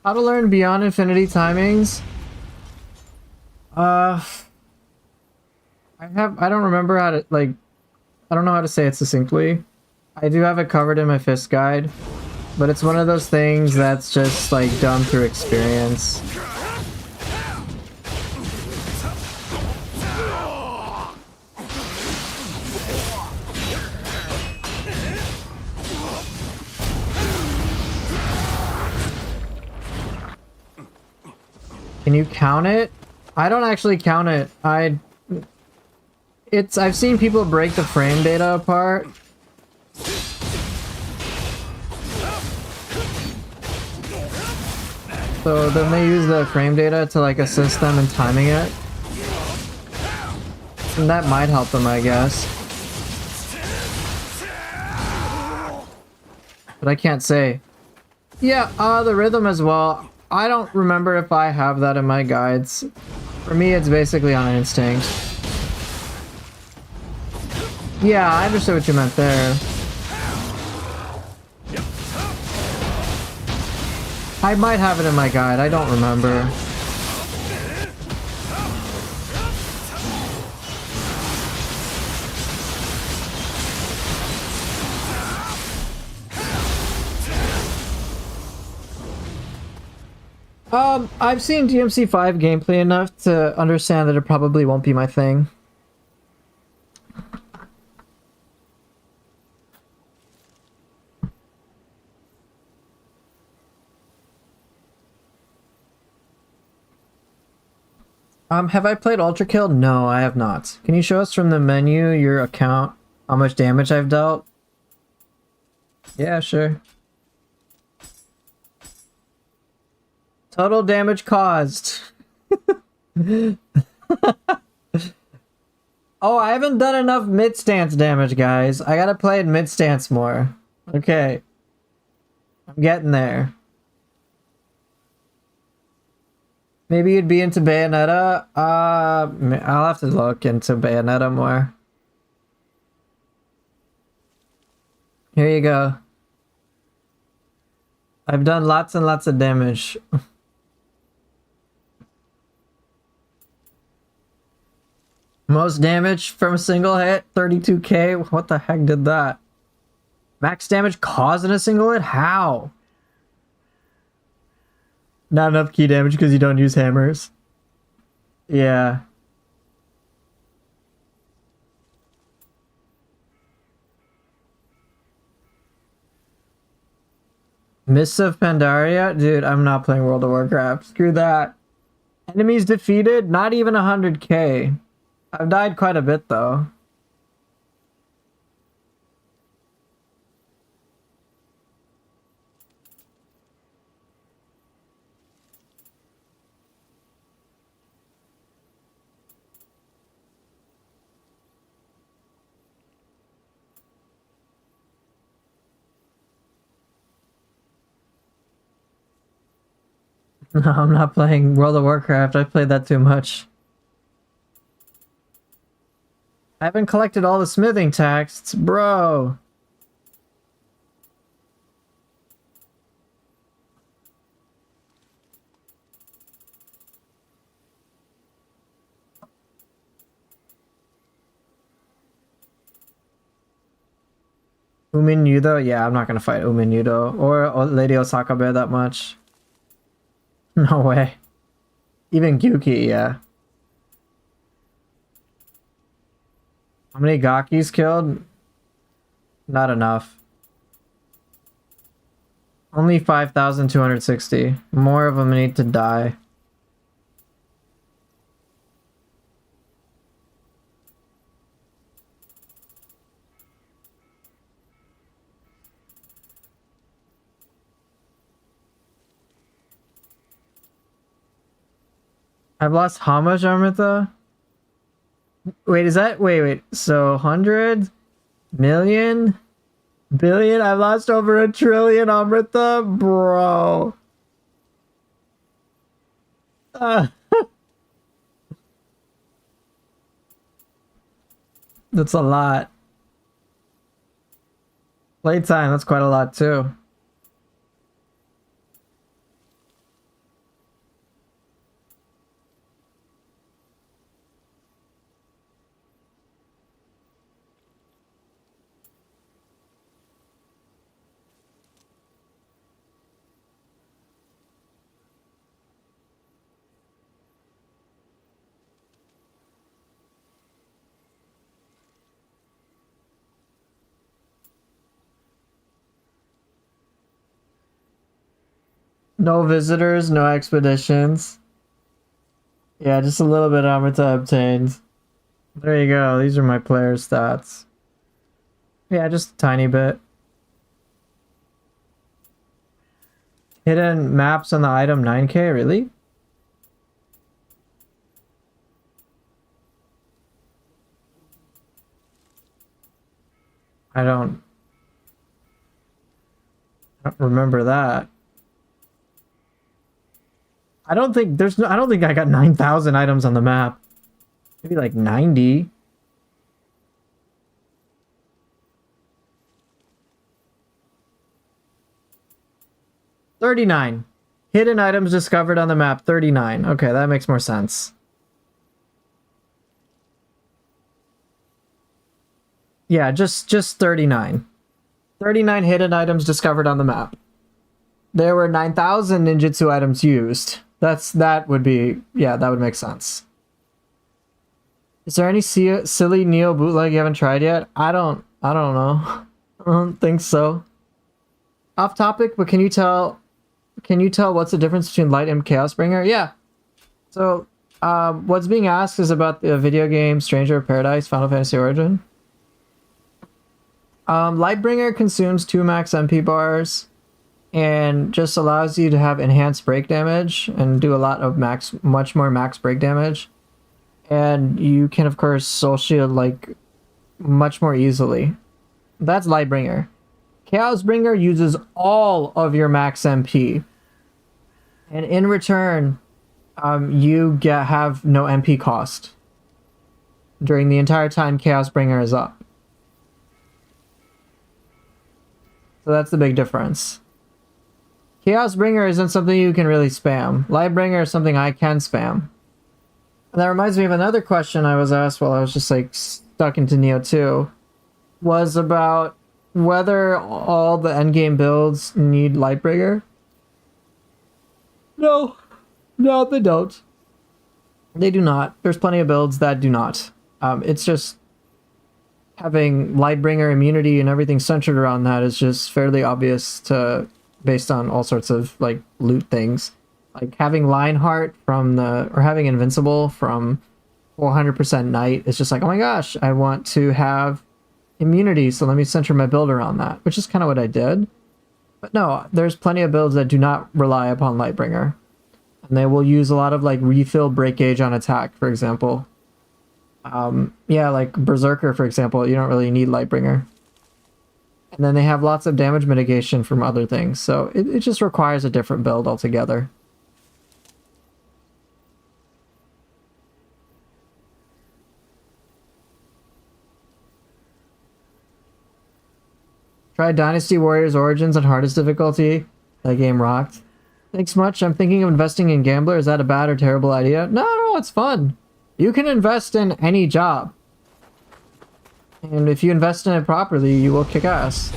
How to learn Beyond Infinity timings? I don't remember how to, like, I don't know how to say it succinctly. I do have it covered in my fist guide, but it's one of those things that's just, like, done through experience. Can you count it? I don't actually count it. I've seen people break the frame data apart. So then they use the frame data to like assist them in timing it. And that might help them, I guess. But I can't say. Yeah, the rhythm as well. I don't remember if I have that in my guides. For me, it's basically on instinct. Yeah, I understood what you meant there. I might have it in my guide, I don't remember. I've seen DMC 5 gameplay enough to understand that it probably won't be my thing. Have I played Ultra Kill? No, I have not. Can you show us from the menu your account, how much damage I've dealt? Yeah, sure. Total damage caused. Oh, I haven't done enough mid-stance damage, guys. I gotta play in mid-stance more. Okay. I'm getting there. Maybe you'd be into Bayonetta? I'll have to look into Bayonetta more. Here you go. I've done lots and lots of damage. Most damage from a single hit, 32k. What the heck did that? Max damage caused in a single hit? How? Not enough key damage because you don't use hammers. Yeah. Mists of Pandaria? Dude, I'm not playing World of Warcraft. Screw that. Enemies defeated? Not even 100k. I've died quite a bit though. No, I'm not playing World of Warcraft. I played that too much. I haven't collected all the smithing texts, bro. Umin yeah, I'm not gonna fight Umin or Lady Osakabe that much. No way. Even Gyuki, yeah. How many Gakis killed? Not enough. Only 5,260. More of them need to die. I've lost how much Amrita? Wait, is that... Wait. So, 100? Million? Billion? I've lost over 1,000,000,000,000 Amrita? Bro. Uh, that's a lot. Playtime, that's quite a lot too. No visitors, no expeditions. Yeah, just a little bit of Amrita obtained. There you go. These are my player stats. Yeah, just a tiny bit. Hidden maps on the item 9K, really? I don't remember that. I don't think there's no, I don't think I got 9,000 items on the map. Maybe like 90. $39. Hidden items discovered on the map, 39. Okay, that makes more sense. Yeah, just 39. 39 hidden items discovered on the map. There were 9,000 ninjutsu items used. That would be, yeah, that would make sense. Is there any silly Nioh bootleg you haven't tried yet? I don't know. I don't think so. Off topic, but can you tell what's the difference between Light and Chaosbringer? Yeah. So, what's being asked is about the video game Stranger of Paradise Final Fantasy Origin. Lightbringer consumes 2 max MP bars and just allows you to have enhanced break damage and do a lot of much more max break damage. And you can, of course, soul shield like much more easily. That's Lightbringer. Chaosbringer uses all of your max MP. And in return, you have no MP cost during the entire time Chaosbringer is up. So that's the big difference. Chaosbringer isn't something you can really spam. Lightbringer is something I can spam. And that reminds me of another question I was asked while I was just like stuck into Nioh 2. Was about whether all the endgame builds need Lightbringer. No, they don't. They do not. There's plenty of builds that do not. It's just having Lightbringer immunity and everything centered around that is just fairly obvious based on all sorts of like loot things. Like having Lionheart or having Invincible from 400% Knight is just like, oh my gosh, I want to have immunity, so let me center my build around that, which is kind of what I did. But no, there's plenty of builds that do not rely upon Lightbringer. And they will use a lot of like refill break gauge on attack, for example. Yeah, like Berserker, for example, you don't really need Lightbringer. And then they have lots of damage mitigation from other things, so it just requires a different build altogether. Tried Dynasty Warriors Origins on hardest difficulty. That game rocked. Thanks much. I'm thinking of investing in Gambler. Is that a bad or terrible idea? No, no, it's fun. You can invest in any job. And if you invest in it properly, you will kick ass.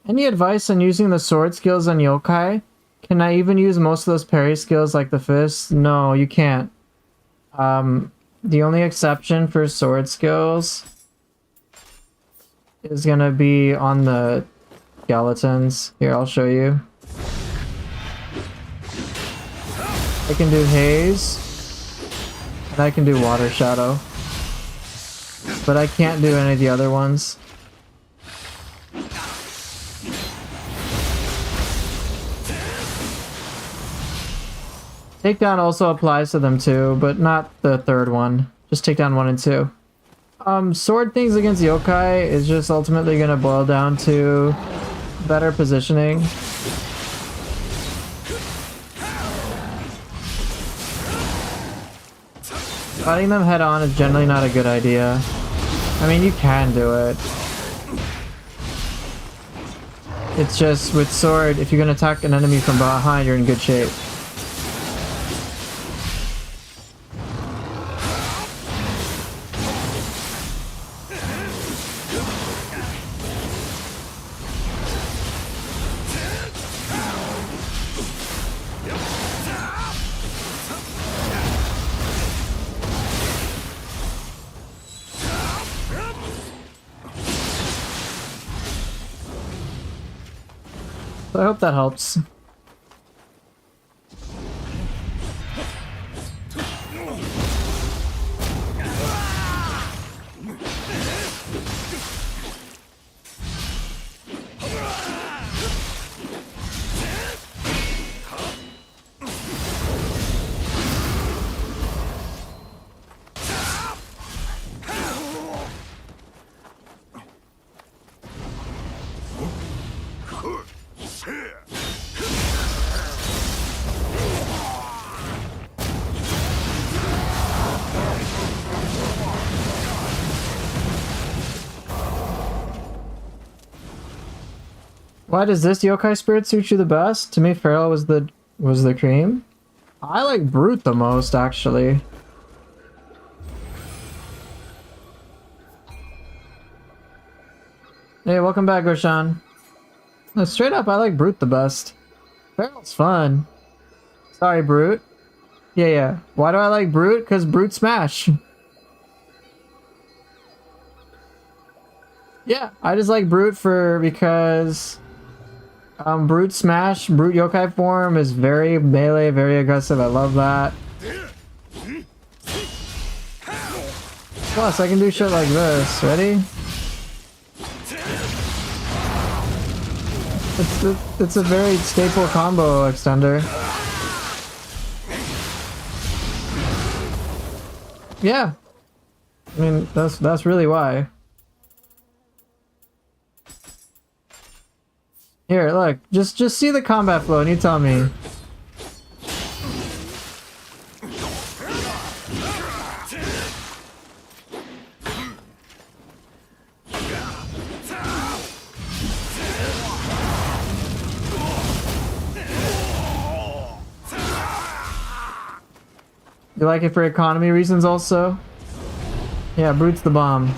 Any advice on using the sword skills on yokai? Can I even use most of those parry skills like the fist? No, you can't. The only exception for sword skills is gonna be on the skeletons. Here, I'll show you. I can do haze, and I can do water shadow, but I can't do any of the other ones. Takedown also applies to them too, but not the third one. Just takedown 1 and 2. Sword things against yokai is just ultimately gonna boil down to better positioning. Fighting them head on is generally not a good idea. I mean, you can do it. It's just with sword, if you're gonna attack an enemy from behind, you're in good shape. So I hope that helps. Why does this yokai spirit suit you the best? To me, Feral was the cream. I like Brute the most, actually. Hey, welcome back, Roshan. No, straight up, I like Brute the best. Feral's fun. Sorry, Brute. Yeah. Why do I like Brute? Because Brute Smash. Yeah, I just like Brute because Brute Smash, Brute Yokai form is very melee, very aggressive. I love that. Plus, I can do shit like this. Ready? It's a very staple combo extender. Yeah. I mean, that's really why. Here, look. Just see the combat flow and you tell me. You like it for economy reasons also? Yeah, Brute's the bomb.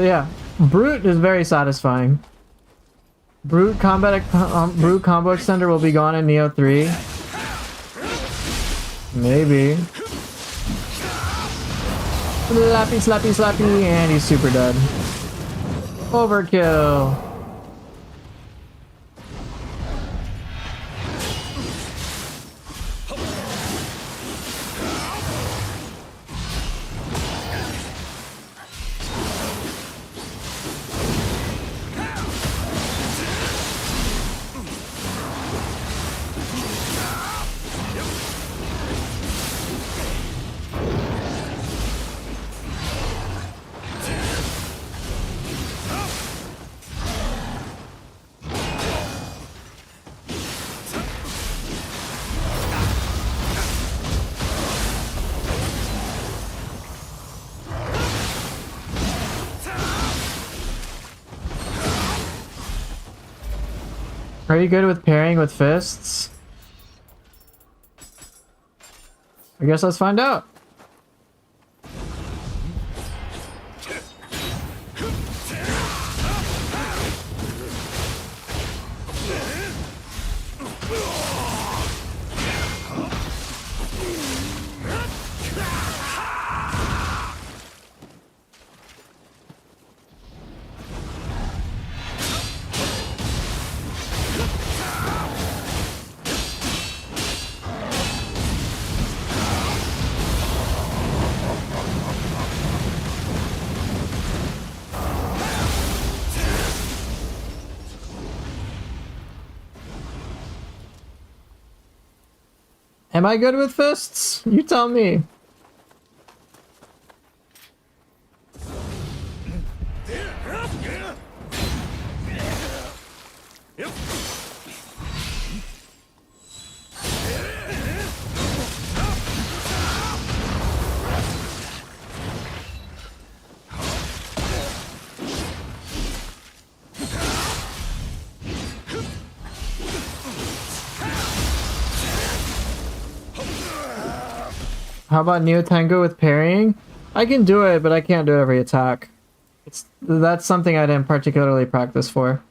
yeah, Brute is very satisfying. Brute Brute combo extender will be gone in Nioh 3. Maybe. Slappy, slappy, slappy, and he's super dead. Overkill. Are you good with pairing with fists? I guess let's find out. Am I good with fists? You tell me. How about Nioh Tengu with parrying? I can do it, but I can't do every attack. That's something I didn't particularly practice for.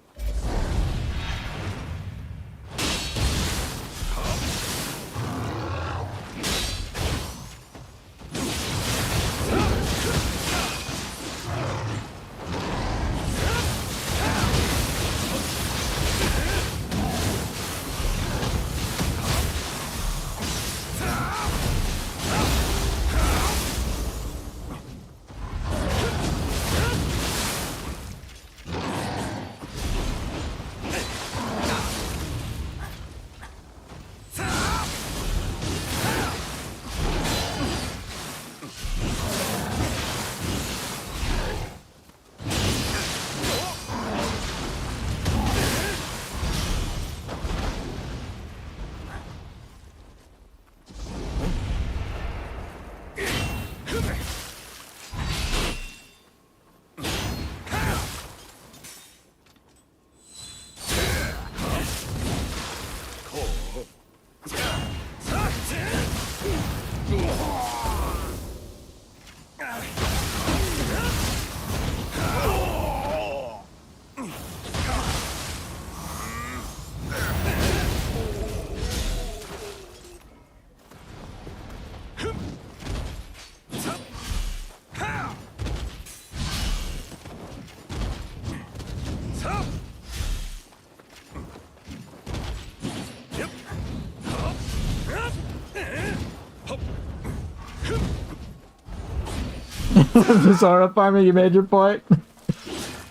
The Zora farmer, you made your point.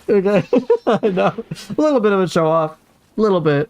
Okay, I know. A little bit of a show off. A little bit.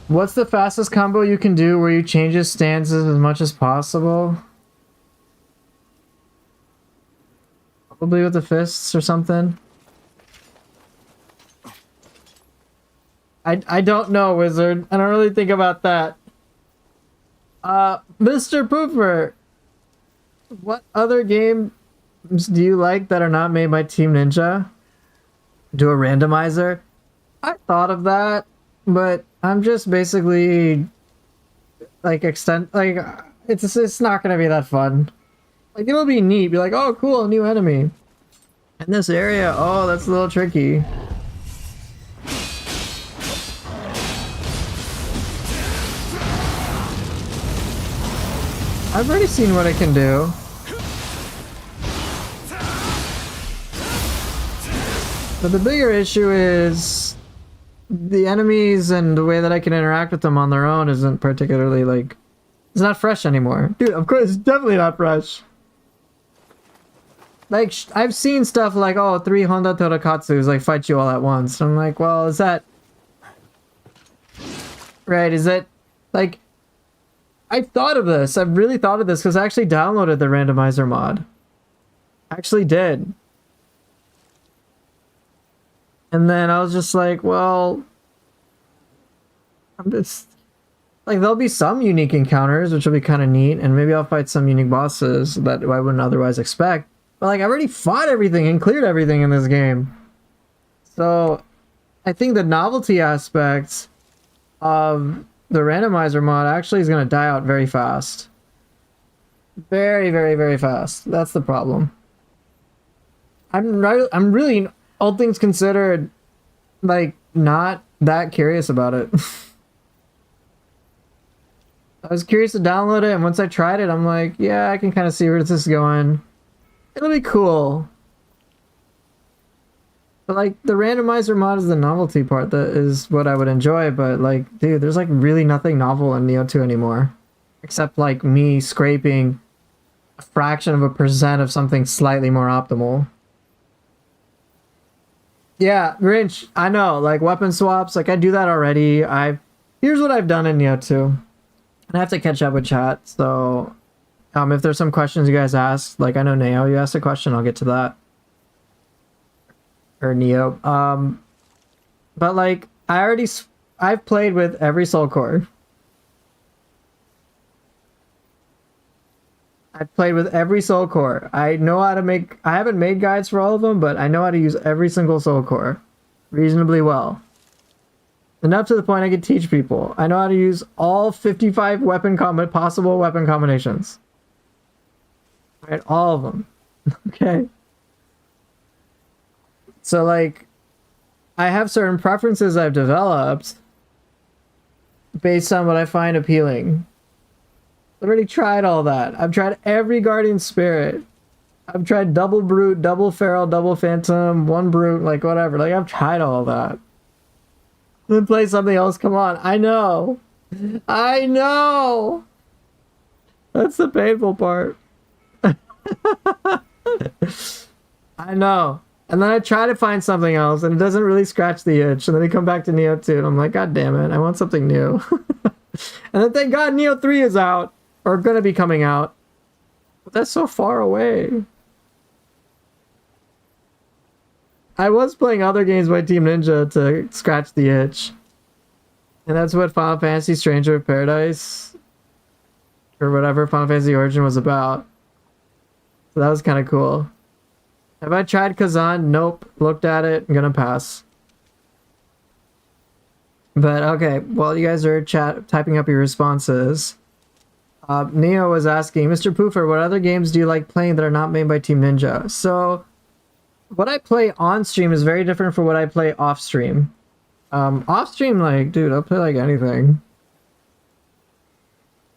What's the fastest combo you can do where you change his stances as much as possible? Probably with the fists or something. I don't know, Wizard. I don't really think about that. Mr. Pooper, what other games do you like that are not made by Team Ninja? Do a randomizer? I thought of that, but I'm just basically like it's not gonna be that fun. Like it'll be neat, be like, oh cool, a new enemy. In this area, oh that's a little tricky. I've already seen what I can do. But the bigger issue is the enemies and the way that I can interact with them on their own isn't particularly like it's not fresh anymore. Dude, of course it's definitely not fresh. Like I've seen stuff like, oh, 3 Honda Torakatsus like fight you all at once. And I'm like, well, is that right? Is it like I've thought of this. I've really thought of this because I actually downloaded the randomizer mod. I actually did. And then I was just like, well, I'm just like there'll be some unique encounters, which will be kind of neat, and maybe I'll fight some unique bosses that I wouldn't otherwise expect. But like I already fought everything and cleared everything in this game. So I think the novelty aspect of the randomizer mod actually is going to die out very fast. Very, very, very fast. That's the problem. I'm really, all things considered, like, not that curious about it. I was curious to download it, and once I tried it, I'm like, yeah, I can kind of see where this is going. It'll be cool. But, like, the randomizer mod is the novelty part that is what I would enjoy, but, like, dude, there's, like, really nothing novel in Nioh 2 anymore. Except, like, me scraping a fraction of a percent of something slightly more optimal. Yeah, Grinch, I know, like, weapon swaps, like, I do that already. Here's what I've done in Nioh 2. And I have to catch up with chat, so... if there's some questions you guys ask, like, I know Neo, you asked a question, I'll get to that. Or Neo. But like I've played with every soul core. I've played with every soul core. I know how to make I haven't made guides for all of them, but I know how to use every single soul core reasonably well. Enough to the point I could teach people. I know how to use all 55 possible weapon combinations. Right, all of them. Okay. So, like, I have certain preferences I've developed based on what I find appealing. I've already tried all that. I've tried every Guardian Spirit. I've tried double Brute, double Feral, double Phantom, one Brute, like, whatever. Like, I've tried all that. Then play something else, come on. I know. I know! That's the painful part. I know. And then I try to find something else, and it doesn't really scratch the itch. And then we come back to Nioh 2, and I'm like, God damn it, I want something new. And then thank God Nioh 3 is out, or gonna be coming out. But that's so far away. I was playing other games by Team Ninja to scratch the itch. And that's what Final Fantasy Stranger of Paradise, or whatever Final Fantasy Origin was about. So that was kind of cool. Have I tried Kazan? Nope. Looked at it. I'm gonna pass. But okay, while you guys are typing up your responses, Neo was asking, Mr. Poofer, what other games do you like playing that are not made by Team Ninja? So, what I play on stream is very different from what I play off stream. Off stream, like, dude, I'll play like anything.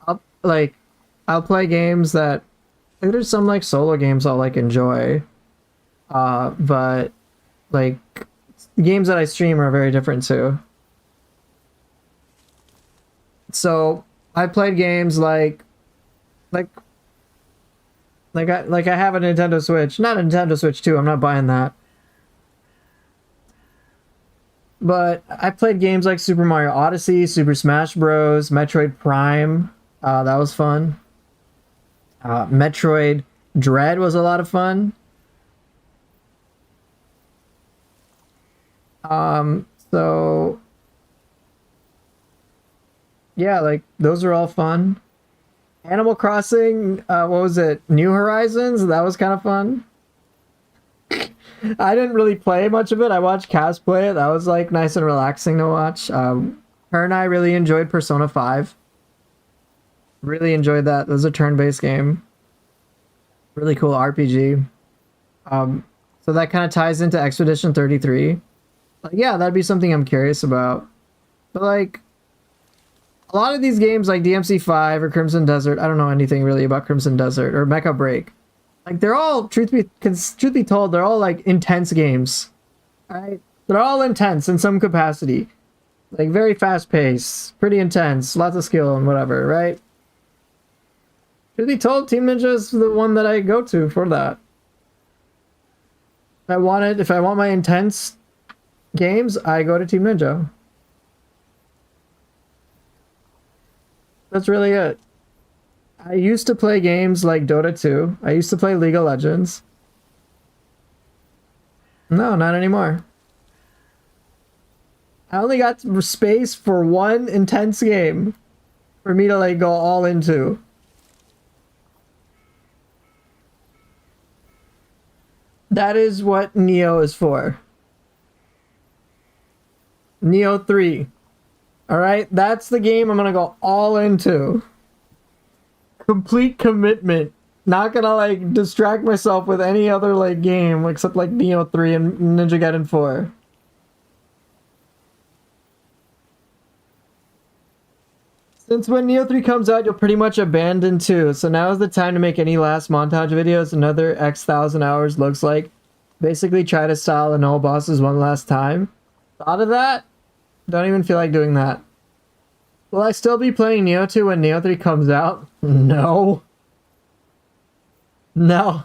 I'll play games that, like, there's some like solo games I'll like enjoy. But like games that I stream are very different too. So I played games like I have a Nintendo Switch, not a Nintendo Switch 2. I'm not buying that. But I played games like Super Mario Odyssey, Super Smash Bros, Metroid Prime. That was fun. Metroid Dread was a lot of fun. So Yeah, like those are all fun. Animal Crossing, what was it? New Horizons? That was kind of fun. I didn't really play much of it. I watched Kaz play it. That was like nice and relaxing to watch. Her and I really enjoyed Persona 5. Really enjoyed that. It was a turn-based game. Really cool RPG. Um, so that kind of ties into Expedition 33. Like, yeah, that'd be something I'm curious about. But like a lot of these games like DMC 5 or Crimson Desert, I don't know anything really about Crimson Desert or Mecha Break. Like they're all truth be told, they're all like intense games. Right? They're all intense in some capacity. Like very fast paced, pretty intense, lots of skill and whatever, right? Truth be told, Team Ninja is the one that I go to for that. If I want my intense games, I go to Team Ninja. That's really it. I used to play games like Dota 2. I used to play League of Legends. No, not anymore. I only got space for one intense game for me to like go all into. That is what Nioh is for. Nioh 3. Alright? That's the game I'm gonna go all into. Complete commitment. Not gonna like distract myself with any other like game except like Nioh 3 and Ninja Gaiden 4. Since when Nioh 3 comes out, you'll pretty much abandon 2. So now is the time to make any last montage videos. Another X thousand hours looks like. Basically try to style the null bosses one last time. Thought of that? Don't even feel like doing that. Will I still be playing Nioh 2 when Nioh 3 comes out? No. No.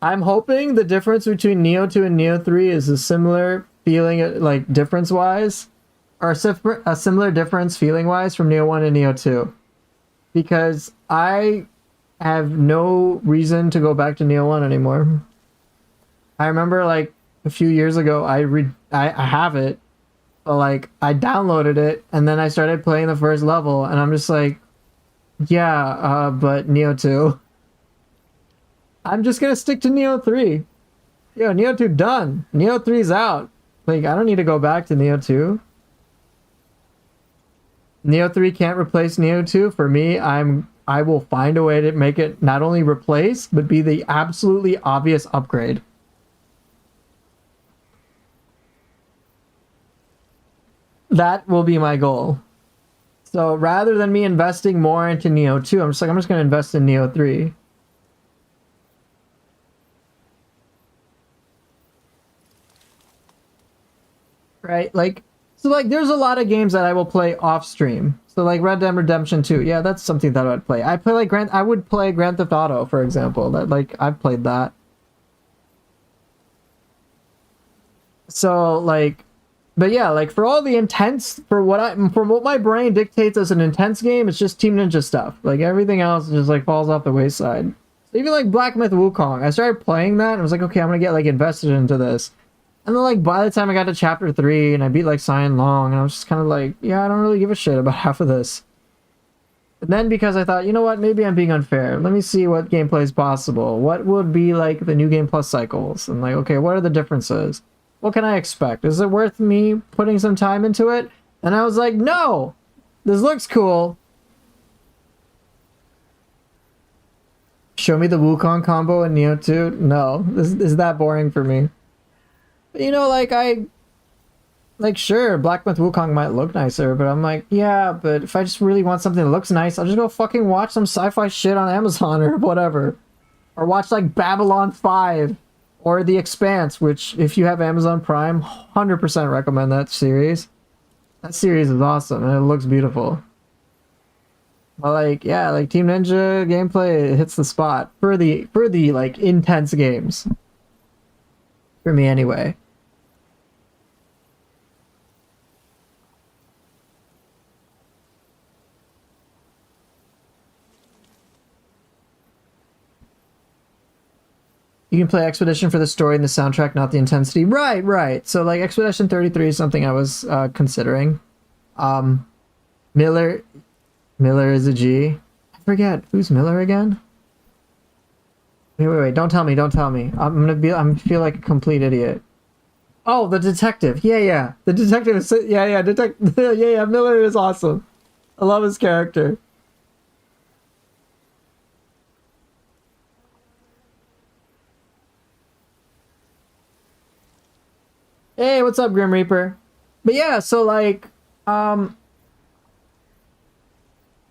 I'm hoping the difference between Nioh 2 and Nioh 3 is a similar feeling, like difference-wise. Or a similar difference feeling-wise from Nioh 1 and Nioh 2. Because I have no reason to go back to Nioh 1 anymore. I remember like a few years ago, I have it. But like I downloaded it and then I started playing the first level and I'm just like, yeah, but Nioh 2. I'm just gonna stick to Nioh 3. Yo, Nioh 2 done. Nioh 3's out. Like I don't need to go back to Nioh 2. Nioh 3 can't replace Nioh 2. For me, I will find a way to make it not only replace, but be the absolutely obvious upgrade. That will be my goal. So rather than me investing more into Nioh 2, I'm just going to invest in Nioh 3. Right? Like, so like there's a lot of games that I will play off stream. So like Red Dead Redemption 2, yeah, that's something that I would play. I would play Grand Theft Auto, for example. That like I've played that. So like, but yeah, like for all the intense, for what my brain dictates as an intense game, it's just Team Ninja stuff. Like everything else just like falls off the wayside. So even like Black Myth Wukong, I started playing that and I was like, okay, I'm gonna get like invested into this. And then like by the time I got to chapter 3 and I beat like Cyan Long, and I was just kind of like, yeah, I don't really give a shit about half of this. And then because I thought, you know what, maybe I'm being unfair. Let me see what gameplay is possible. What would be like the new game plus cycles? And like, okay, what are the differences? What can I expect? Is it worth me putting some time into it? And I was like, no! This looks cool. Show me the Wukong combo in Nioh 2? No, this is that boring for me. But, you know, like sure, Black Myth Wukong might look nicer, but I'm like, yeah, but if I just really want something that looks nice, I'll just go fucking watch some sci-fi shit on Amazon or whatever. Or watch like Babylon 5 or The Expanse, which if you have Amazon Prime, 100% recommend that series. That series is awesome and it looks beautiful. But like, yeah, like Team Ninja gameplay hits the spot for the like intense games. For me anyway. You can play Expedition for the story and the soundtrack, not the intensity. Right, right. So like Expedition 33 is something I was considering. Miller. Miller is a G. I forget who's Miller again. Wait. Don't tell me. Don't tell me. I'm feel like a complete idiot. Oh, the detective. Yeah. The detective is yeah. Detective. Yeah. Miller is awesome. I love his character. Hey, what's up, Grim Reaper? But yeah, so like, um,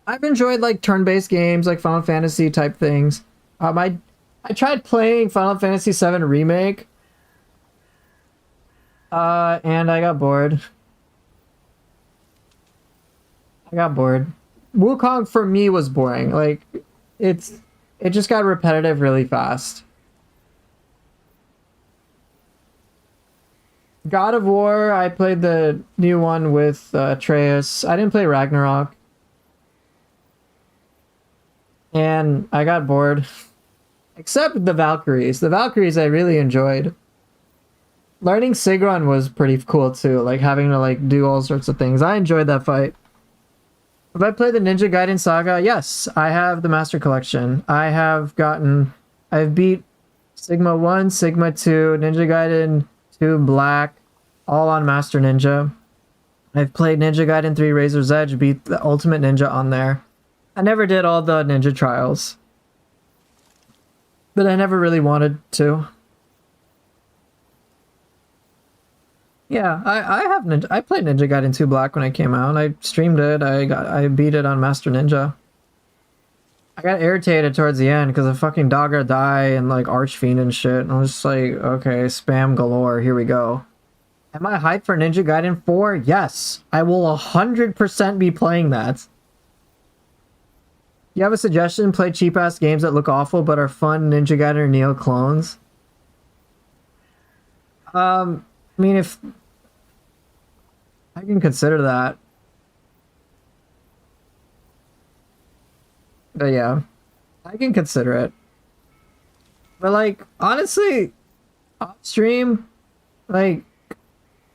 I've enjoyed like turn-based games, like Final Fantasy type things. I tried playing Final Fantasy VII Remake, and I got bored. I got bored. Wukong for me was boring. Like, it's it just got repetitive really fast. God of War, I played the new one with Atreus. I didn't play Ragnarok, and I got bored. Except the Valkyries. The Valkyries I really enjoyed. Learning Sigrun was pretty cool too, like having to like do all sorts of things. I enjoyed that fight. Have I played the Ninja Gaiden Saga? Yes, I have the Master Collection. I've beat Sigma 1, Sigma 2, Ninja Gaiden 2 Black, all on Master Ninja. I've played Ninja Gaiden 3 Razor's Edge, beat the Ultimate Ninja on there. I never did all the ninja trials, but I never really wanted to. Yeah, I played Ninja Gaiden 2 Black when it came out. I streamed it. I beat it on Master Ninja. I got irritated towards the end because of fucking Dagger Die and like Archfiend and shit. And I was just like, okay, spam galore. Here we go. Am I hyped for Ninja Gaiden 4? Yes. I will 100% be playing that. You have a suggestion? Play cheap ass games that look awful but are fun Ninja Gaiden or Nioh clones. I mean, if I can consider that. But yeah, I can consider it. But like, honestly, off stream, like,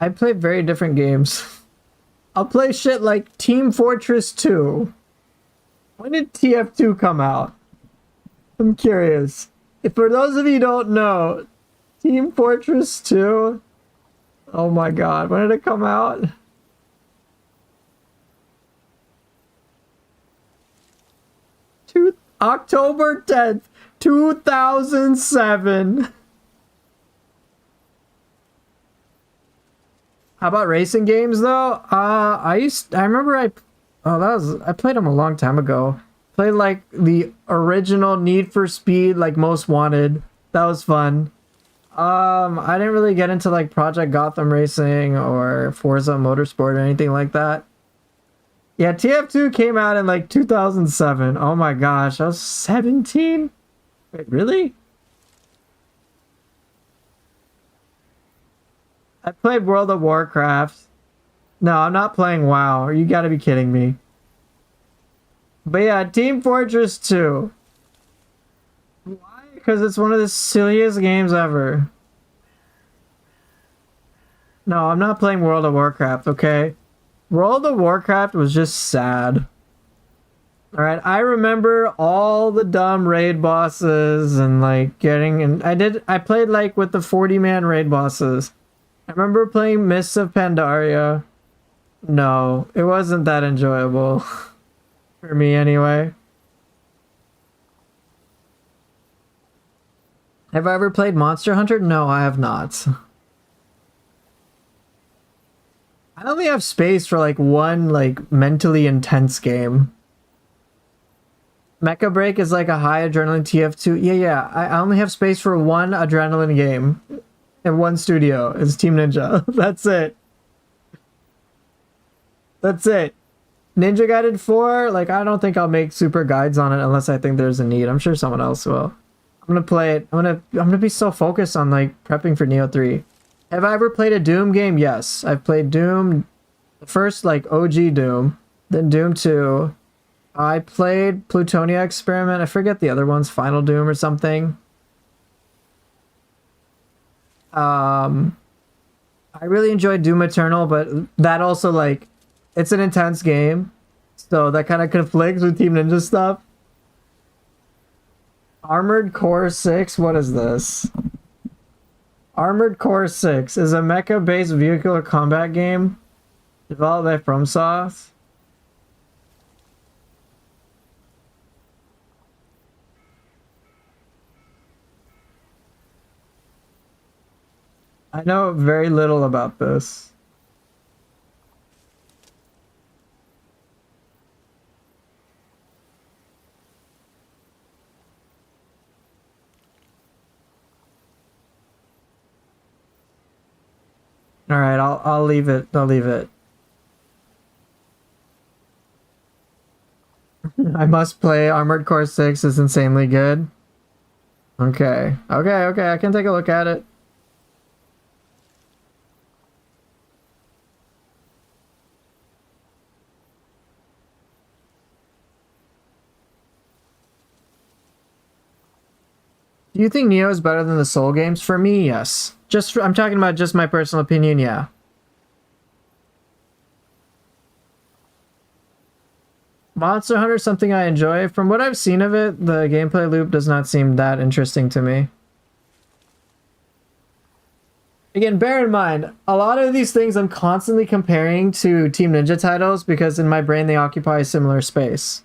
I play very different games. I'll play shit like Team Fortress 2. When did TF2 come out? I'm curious. If for those of you who don't know, Team Fortress 2. Oh my god, when did it come out? October 10th, 2007. How about racing games though? I played them a long time ago. Played like the original Need for Speed, like Most Wanted. That was fun. I didn't really get into like Project Gotham Racing or Forza Motorsport or anything like that. Yeah, TF2 came out in like 2007. Oh my gosh, I was 17? Wait, really? I played World of Warcraft. No, I'm not playing WoW. You gotta be kidding me. But yeah, Team Fortress 2. Why? Because it's one of the silliest games ever. No, I'm not playing World of Warcraft, okay? World of Warcraft was just sad. Alright, I remember all the dumb raid bosses and like I played like with the 40-man raid bosses. I remember playing Mists of Pandaria. No, it wasn't that enjoyable. For me anyway. Have I ever played Monster Hunter? No, I have not. I only have space for like one like mentally intense game. Mecha Break is like a high adrenaline TF2. Yeah. I only have space for one adrenaline game in one studio. It's Team Ninja. That's it. That's it. Ninja Gaiden 4, like I don't think I'll make super guides on it unless I think there's a need. I'm sure someone else will. I'm gonna play it. I'm gonna be so focused on like prepping for Nioh 3. Have I ever played a Doom game? Yes. I've played Doom, the first like OG Doom, then Doom 2. I played Plutonia Experiment. I forget the other ones, Final Doom or something. I really enjoyed Doom Eternal, but that also like it's an intense game. So that kind of conflicts with Team Ninja stuff. Armored Core 6, what is this? Armored Core 6 is a mecha-based vehicular combat game developed by FromSoft. I know very little about this. All right, I'll leave it. I'll leave it. I must play Armored Core 6 is insanely good. Okay. Okay, I can take a look at it. Do you think Nioh is better than the Soul games? For me, yes. I'm talking about just my personal opinion, yeah. Monster Hunter is something I enjoy. From what I've seen of it, the gameplay loop does not seem that interesting to me. Again, bear in mind, a lot of these things I'm constantly comparing to Team Ninja titles because in my brain they occupy a similar space.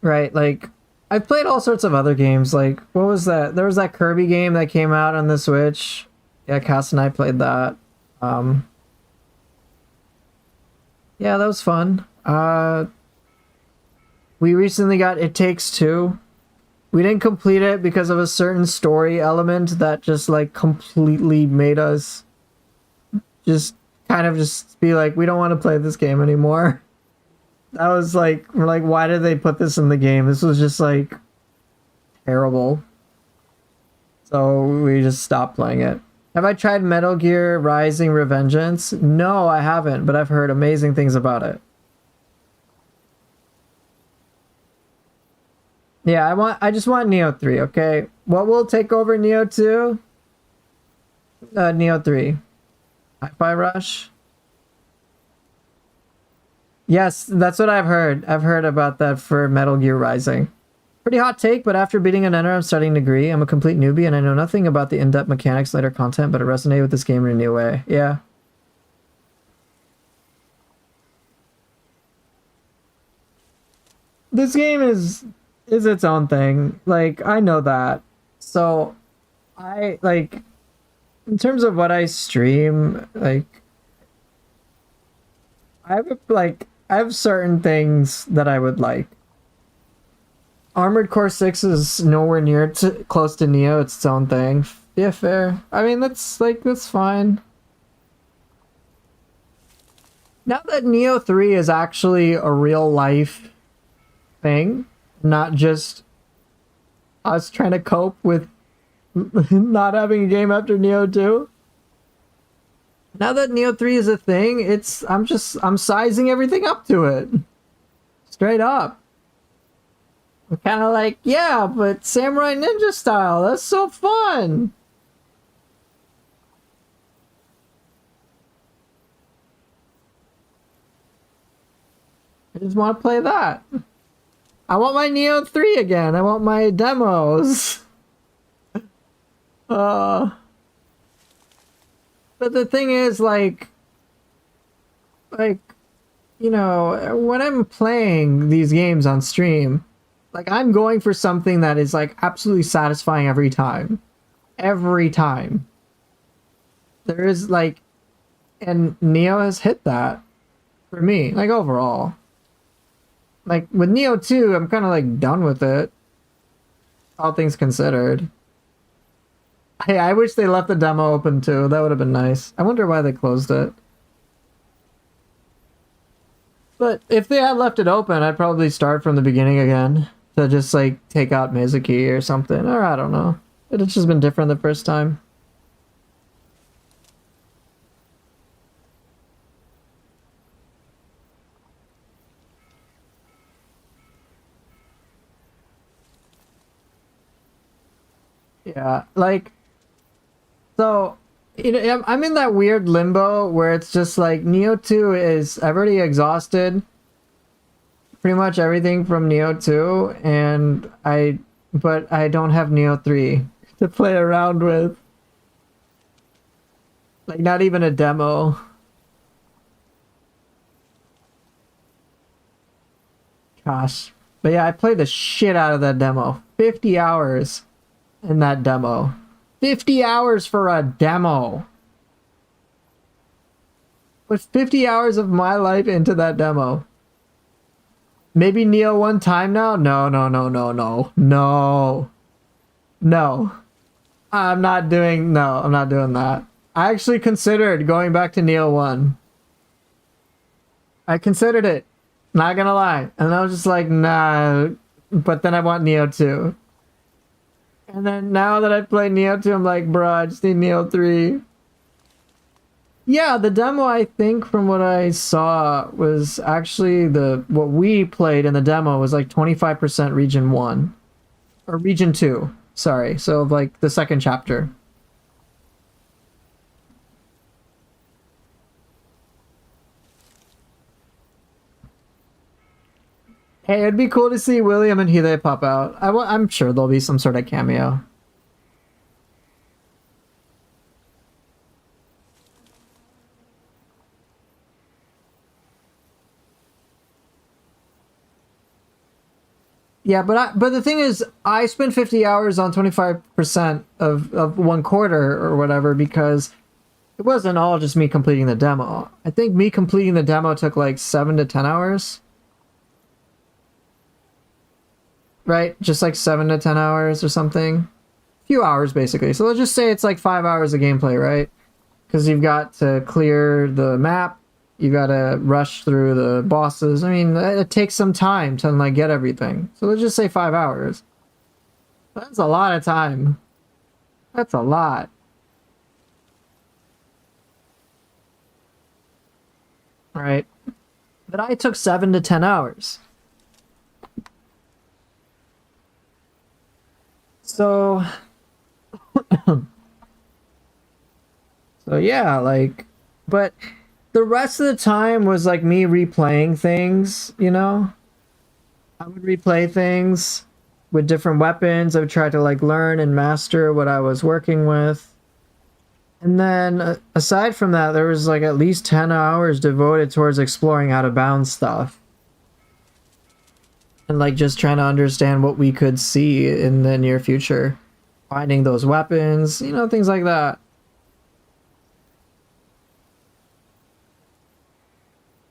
Right, like, I've played all sorts of other games, like, what was that? There was that Kirby game that came out on the Switch. Yeah, Cass and I played that. Yeah, that was fun. We recently got It Takes Two. We didn't complete it because of a certain story element that just, like, completely made us just kind of just be like, we don't want to play this game anymore. That was like, we're like, why did they put this in the game? This was just like terrible. So we just stopped playing it. Have I tried Metal Gear Rising Revengeance? No, I haven't, but I've heard amazing things about it. Yeah, I just want Nioh 3, okay? What will take over Nioh 2? Nioh 3. Hi-Fi Rush? Yes, that's what I've heard. I've heard about that for Metal Gear Rising. Pretty hot take, but after beating an ender, I'm starting to agree. I'm a complete newbie, and I know nothing about the in-depth mechanics, later content, but it resonated with this game in a new way. Yeah. This game is its own thing. Like, I know that. So, I, like, in terms of what I stream, like, I have certain things that I would like. Armored Core 6 is nowhere near close to Nioh. It's its own thing. Yeah, fair. I mean, that's fine. Now that Nioh 3 is actually a real life thing, not just us trying to cope with not having a game after Nioh 2. Now that Nioh 3 is a thing, I'm sizing everything up to it. Straight up. I'm kind of like, yeah, but Samurai Ninja style, that's so fun. I just want to play that. I want my Nioh 3 again. I want my demos. But the thing is, like, you know, when I'm playing these games on stream, like, I'm going for something that is, like, absolutely satisfying every time. Every time. There is, like, and Nioh has hit that for me, like, overall. Like, with Nioh 2, I'm kind of, like, done with it. All things considered. Hey, I wish they left the demo open, too. That would have been nice. I wonder why they closed it. But if they had left it open, I'd probably start from the beginning again. To just, like, take out Mizuki or something. Or I don't know. It'd just been different the first time. Yeah, like... So, You know, I'm in that weird limbo where it's just like Nioh 2 is I've already exhausted pretty much everything from Nioh 2, and but I don't have Nioh 3 to play around with. Like not even a demo. Gosh. But yeah, I played the shit out of that demo. 50 hours in that demo. 50 hours for a demo. Put 50 hours of my life into that demo. Maybe Nioh one time now? No, no, no, no, no. No. No. I'm not doing that. I actually considered going back to Nioh 1. I considered it. Not gonna lie. And I was just like, nah. But then I want Nioh 2. And then now that I've played Nioh 2, I'm like, bro, I just need Nioh 3. Yeah, the demo, I think, from what I saw, was actually what we played in the demo was like 25% region 1. Or region 2. Sorry. So, like, the second chapter. Hey, it'd be cool to see William and Hide pop out. I'm sure there'll be some sort of cameo. Yeah, but the thing is, I spent 50 hours on 25% of one quarter or whatever because it wasn't all just me completing the demo. I think me completing the demo took like 7 to 10 hours. Right? Just like 7 to 10 hours or something. A few hours basically. So let's just say it's like 5 hours of gameplay, right? Because you've got to clear the map. You gotta rush through the bosses. I mean, it takes some time to like get everything. So let's just say 5 hours. That's a lot of time. That's a lot. Right? But I took 7 to 10 hours. So, so yeah, like, but the rest of the time was like me replaying things, you know? I would replay things with different weapons. I would try to like learn and master what I was working with. And then aside from that, there was like at least 10 hours devoted towards exploring out of bounds stuff. And like just trying to understand what we could see in the near future. Finding those weapons, you know, things like that.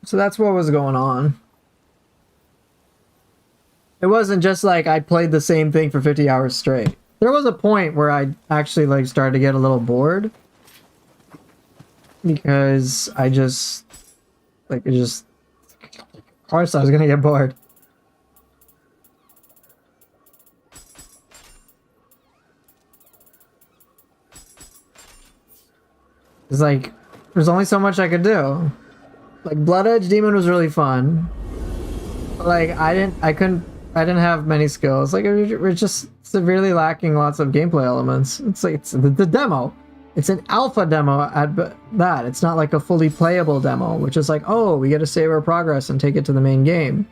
So that's what was going on. It wasn't just like I played the same thing for 50 hours straight. There was a point where I actually like started to get a little bored. Because I just of course I was gonna get bored. It's like there's only so much I could do. Like Blood Edge Demon was really fun. But like I didn't have many skills. Like we're just severely lacking lots of gameplay elements. It's like it's the demo. It's an alpha demo at that. It's not like a fully playable demo, which is like, oh, we get to save our progress and take it to the main game.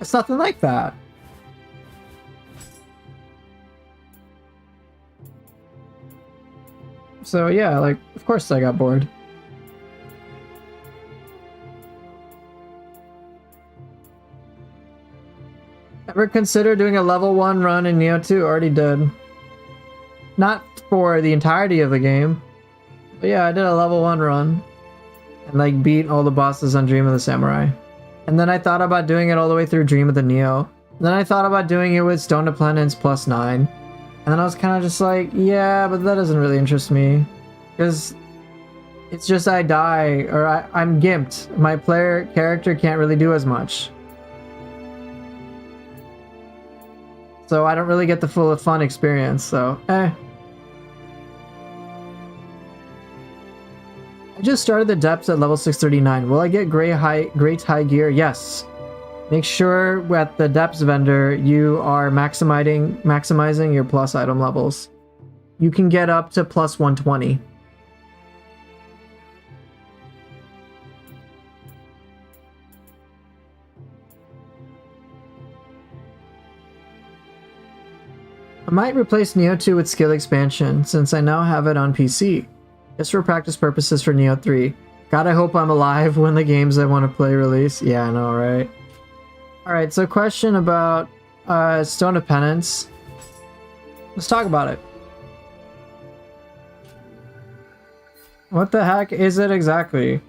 It's nothing like that. So yeah, like, of course I got bored. Ever consider doing a level 1 run in Nioh 2? Already did. Not for the entirety of the game. But yeah, I did a level 1 run. And like beat all the bosses on Dream of the Samurai. And then I thought about doing it all the way through Dream of the Nioh. And then I thought about doing it with Stone to Penance plus 9. And then I was kind of just like, yeah, but that doesn't really interest me. Because it's just I die, or I'm gimped. My player character can't really do as much. So I don't really get the full fun experience, so I just started the depths at level 639. Will I get great high gear? Yes. Make sure at the depths vendor you are maximizing your plus item levels. You can get up to plus 120. I might replace Nioh 2 with skill expansion since I now have it on PC. Just for practice purposes for Nioh 3. God, I hope I'm alive when the games I want to play release. Yeah, I know, right? Alright, so question about Stone of Penance. Let's talk about it. What the heck is it exactly?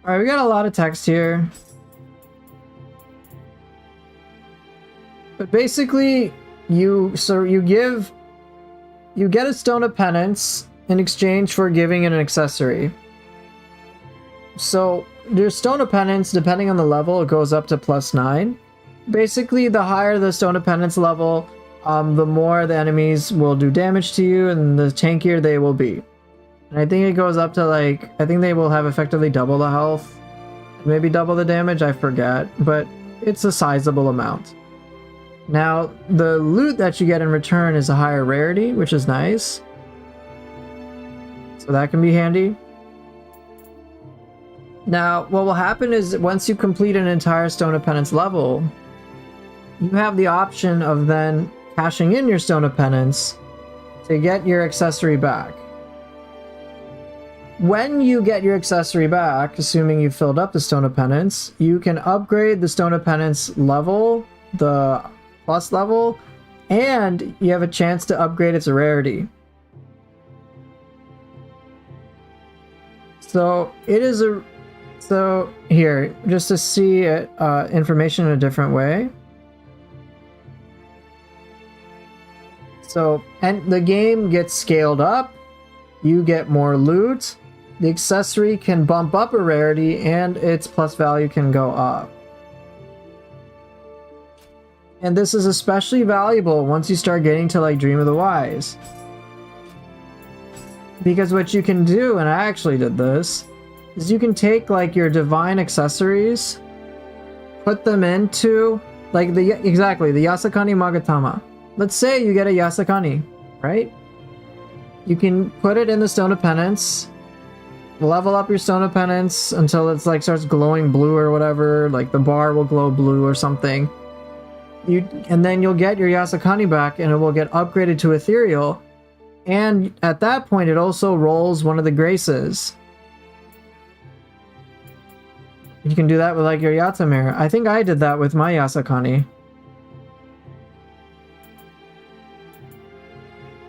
Alright, we got a lot of text here. But basically, you get a Stone of Penance in exchange for giving it an accessory. So your Stone of Penance, depending on the level, it goes up to +9. Basically, the higher the Stone of Penance level, the more the enemies will do damage to you, and the tankier they will be. And I think it goes up to like, I think they will have effectively double the health, maybe double the damage, I forget, but it's a sizable amount. Now, the loot that you get in return is a higher rarity, which is nice. So that can be handy. Now, what will happen is once you complete an entire Stone of Penance level, you have the option of then cashing in your Stone of Penance to get your accessory back. When you get your accessory back, assuming you filled up the Stone of Penance, you can upgrade the Stone of Penance level, the plus level, and you have a chance to upgrade its rarity. So it is a... So here, just to see it, information in a different way. So, and the game gets scaled up, you get more loot, the accessory can bump up a rarity, and its plus value can go up. And this is especially valuable once you start getting to like Dream of the Wise. Because what you can do, and I actually did this, is you can take like your divine accessories, put them into like the Yasakani Magatama. Let's say you get a Yasakani, right? You can put it in the Stone of Penance, level up your Stone of Penance until it's like starts glowing blue or whatever, like the bar will glow blue or something. And then you'll get your Yasakani back and it will get upgraded to Ethereal. And at that point, it also rolls one of the Graces. You can do that with like your Yatamir. I think I did that with my Yasakani.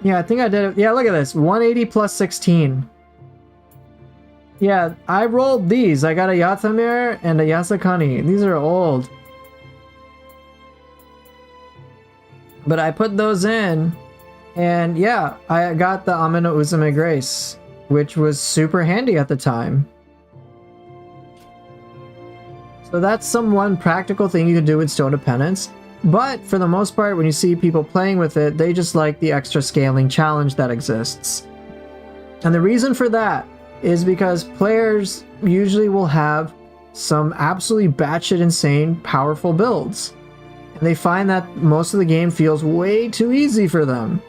Yeah, I think I did it. Yeah, look at this. 180 plus 16. Yeah, I rolled these. I got a Yatamir and a Yasakani. These are old. But I put those in, and yeah, I got the Amino Uzume Grace, which was super handy at the time. So that's some one practical thing you can do with Stone of Penance. But for the most part, when you see people playing with it, they just like the extra scaling challenge that exists. And the reason for that is because players usually will have some absolutely batshit insane powerful builds. And they find that most of the game feels way too easy for them.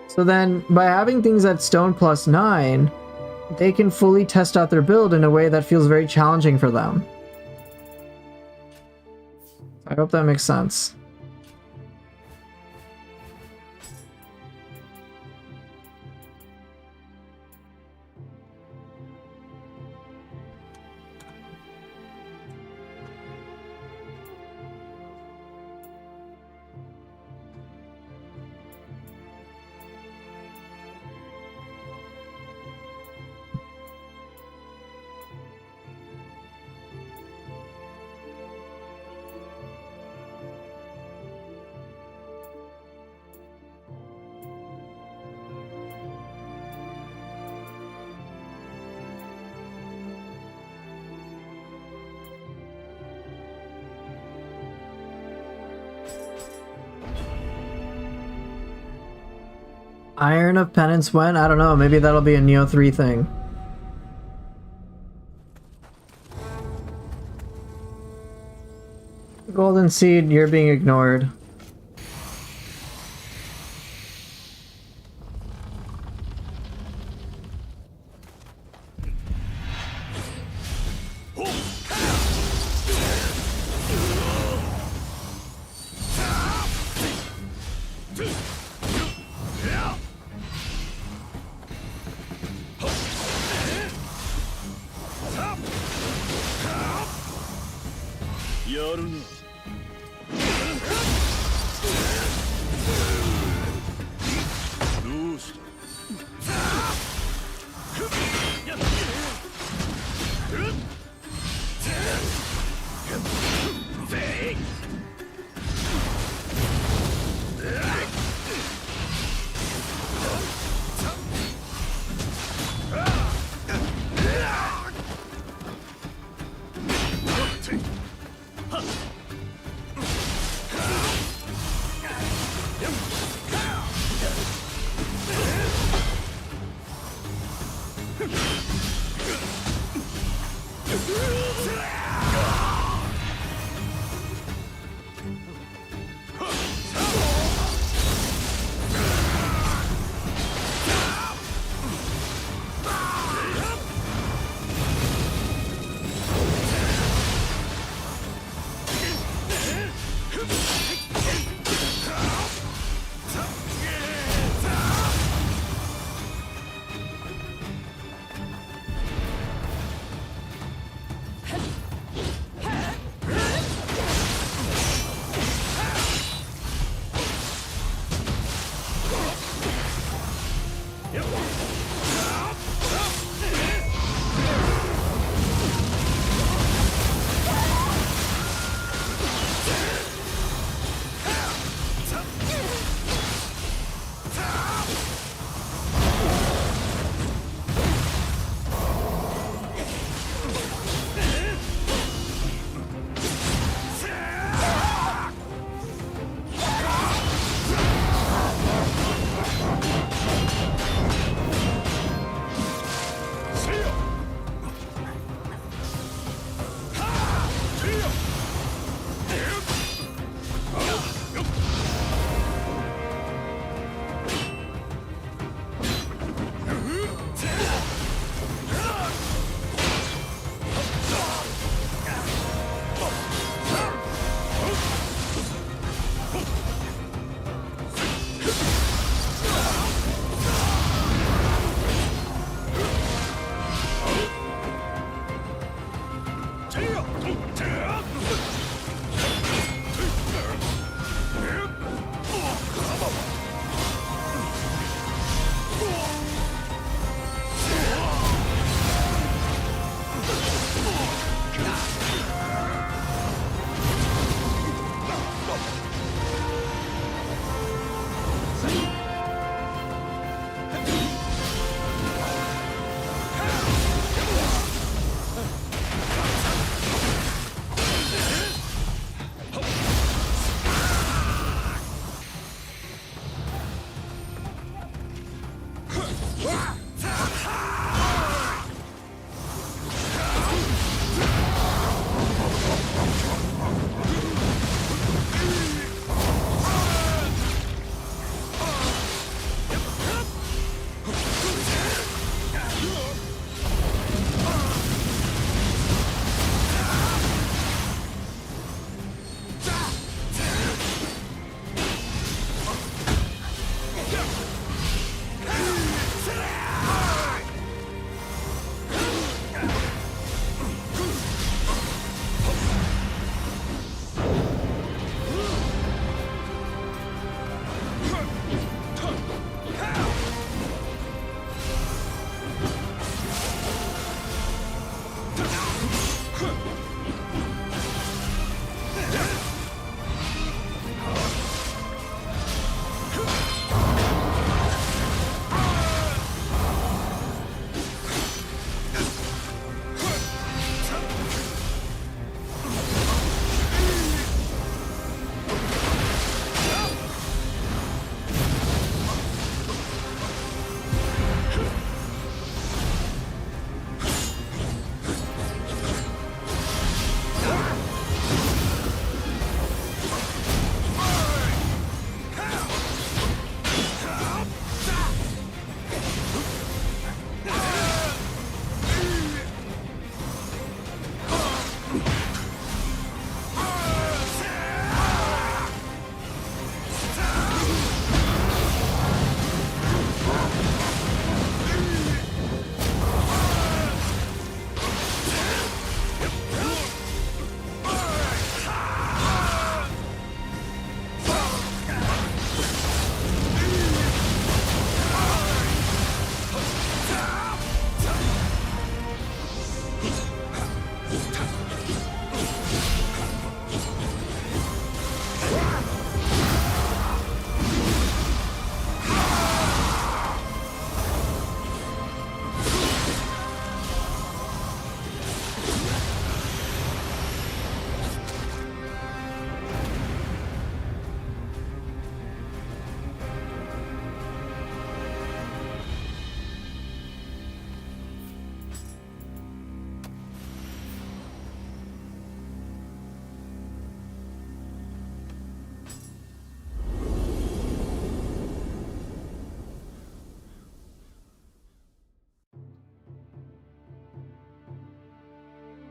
So then, by having things at Stone plus 9, they can fully test out their build in a way that feels very challenging for them. I hope that makes sense. Iron of Penance when? I don't know, maybe that'll be a Nioh 3 thing. Golden Seed, you're being ignored. るな。どうした。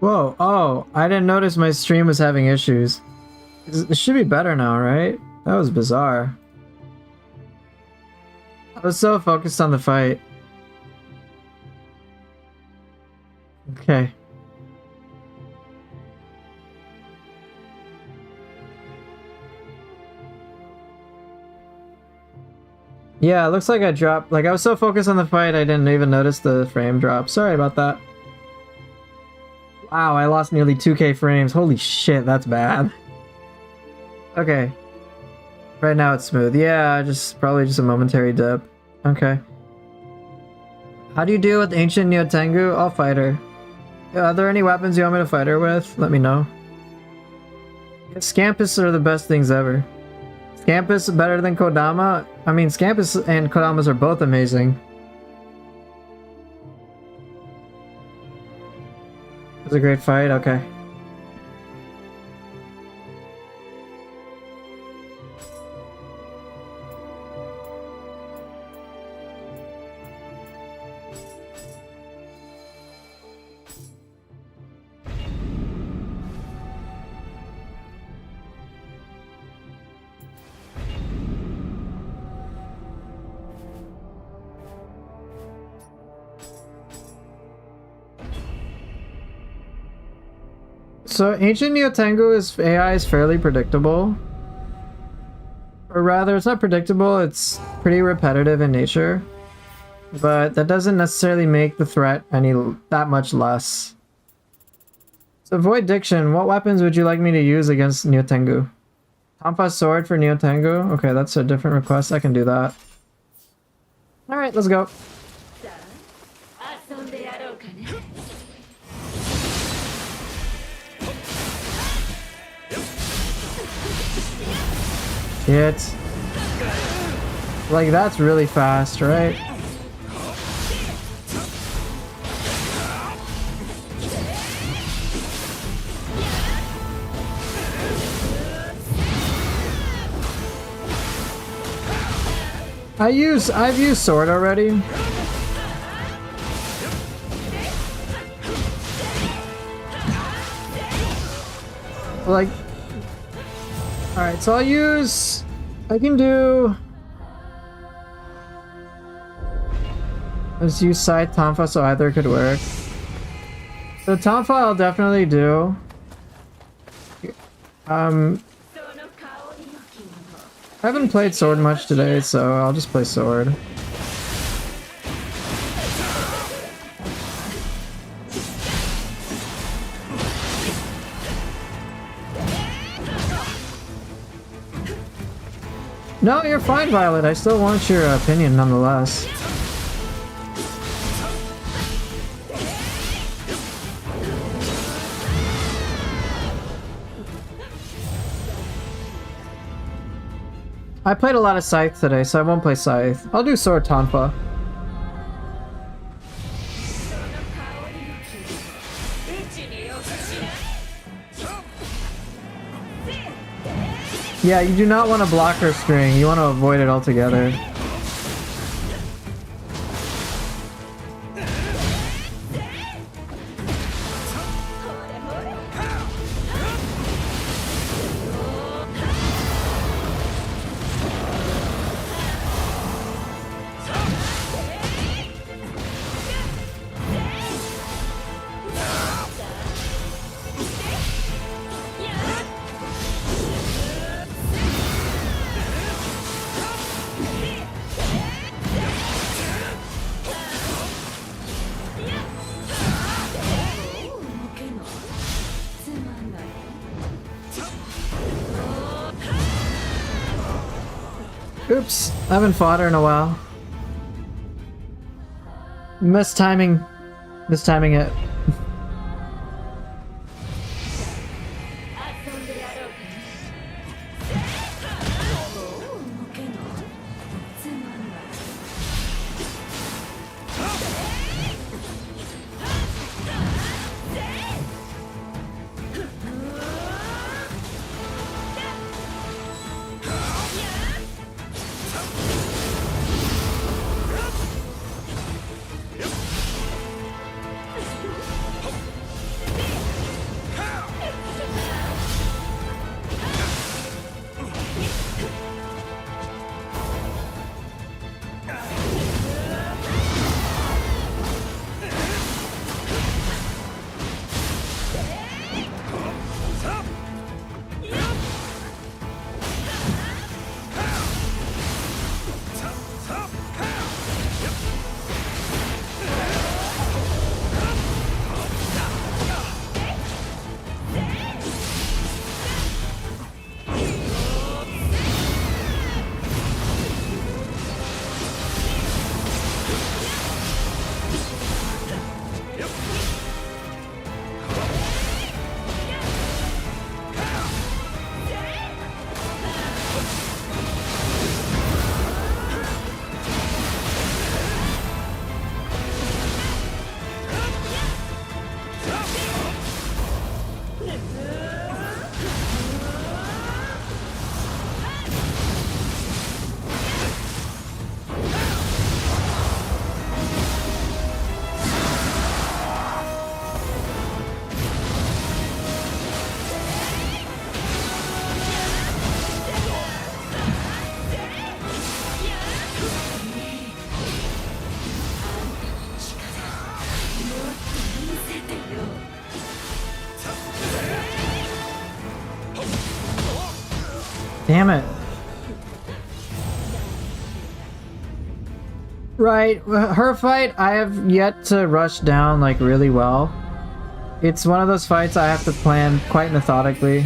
Whoa, oh, I didn't notice my stream was having issues. It should be better now, right? That was bizarre. I was so focused on the fight. Okay. Yeah, it looks like I dropped. Like, I was so focused on the fight, I didn't even notice the frame drop. Sorry about that. Wow, I lost nearly 2k frames. Holy shit, that's bad. Okay. Right now it's smooth. Yeah, probably just a momentary dip. Okay. How do you deal with ancient Nioh Tengu? I'll fight her. Are there any weapons you want me to fight her with? Let me know. Scampus are the best things ever. Scampus better than Kodama? I mean, Scampus and Kodamas are both amazing. It was a great fight? Okay. So ancient Nioh Tengu AI is fairly predictable. Or rather, it's not predictable, it's pretty repetitive in nature. But that doesn't necessarily make the threat that much less. So avoid diction, what weapons would you like me to use against Nioh Tengu? Tonfa's sword for Nioh Tengu? Okay, that's a different request, I can do that. Alright, let's go. It's like, that's really fast, right? I've used sword already. Like, alright, so I can do... Let's use side Tonfa so either could work. So Tonfa I'll definitely do. I haven't played sword much today, so I'll just play sword. No, you're fine, Violet. I still want your opinion nonetheless. I played a lot of Scythe today, so I won't play Scythe. I'll do Sword Tonfa. Yeah, you do not want to block her string. You want to avoid it altogether. Oops, I haven't fought her in a while. Mistiming it. Damn it. Right, her fight I have yet to rush down like really well. It's one of those fights I have to plan quite methodically.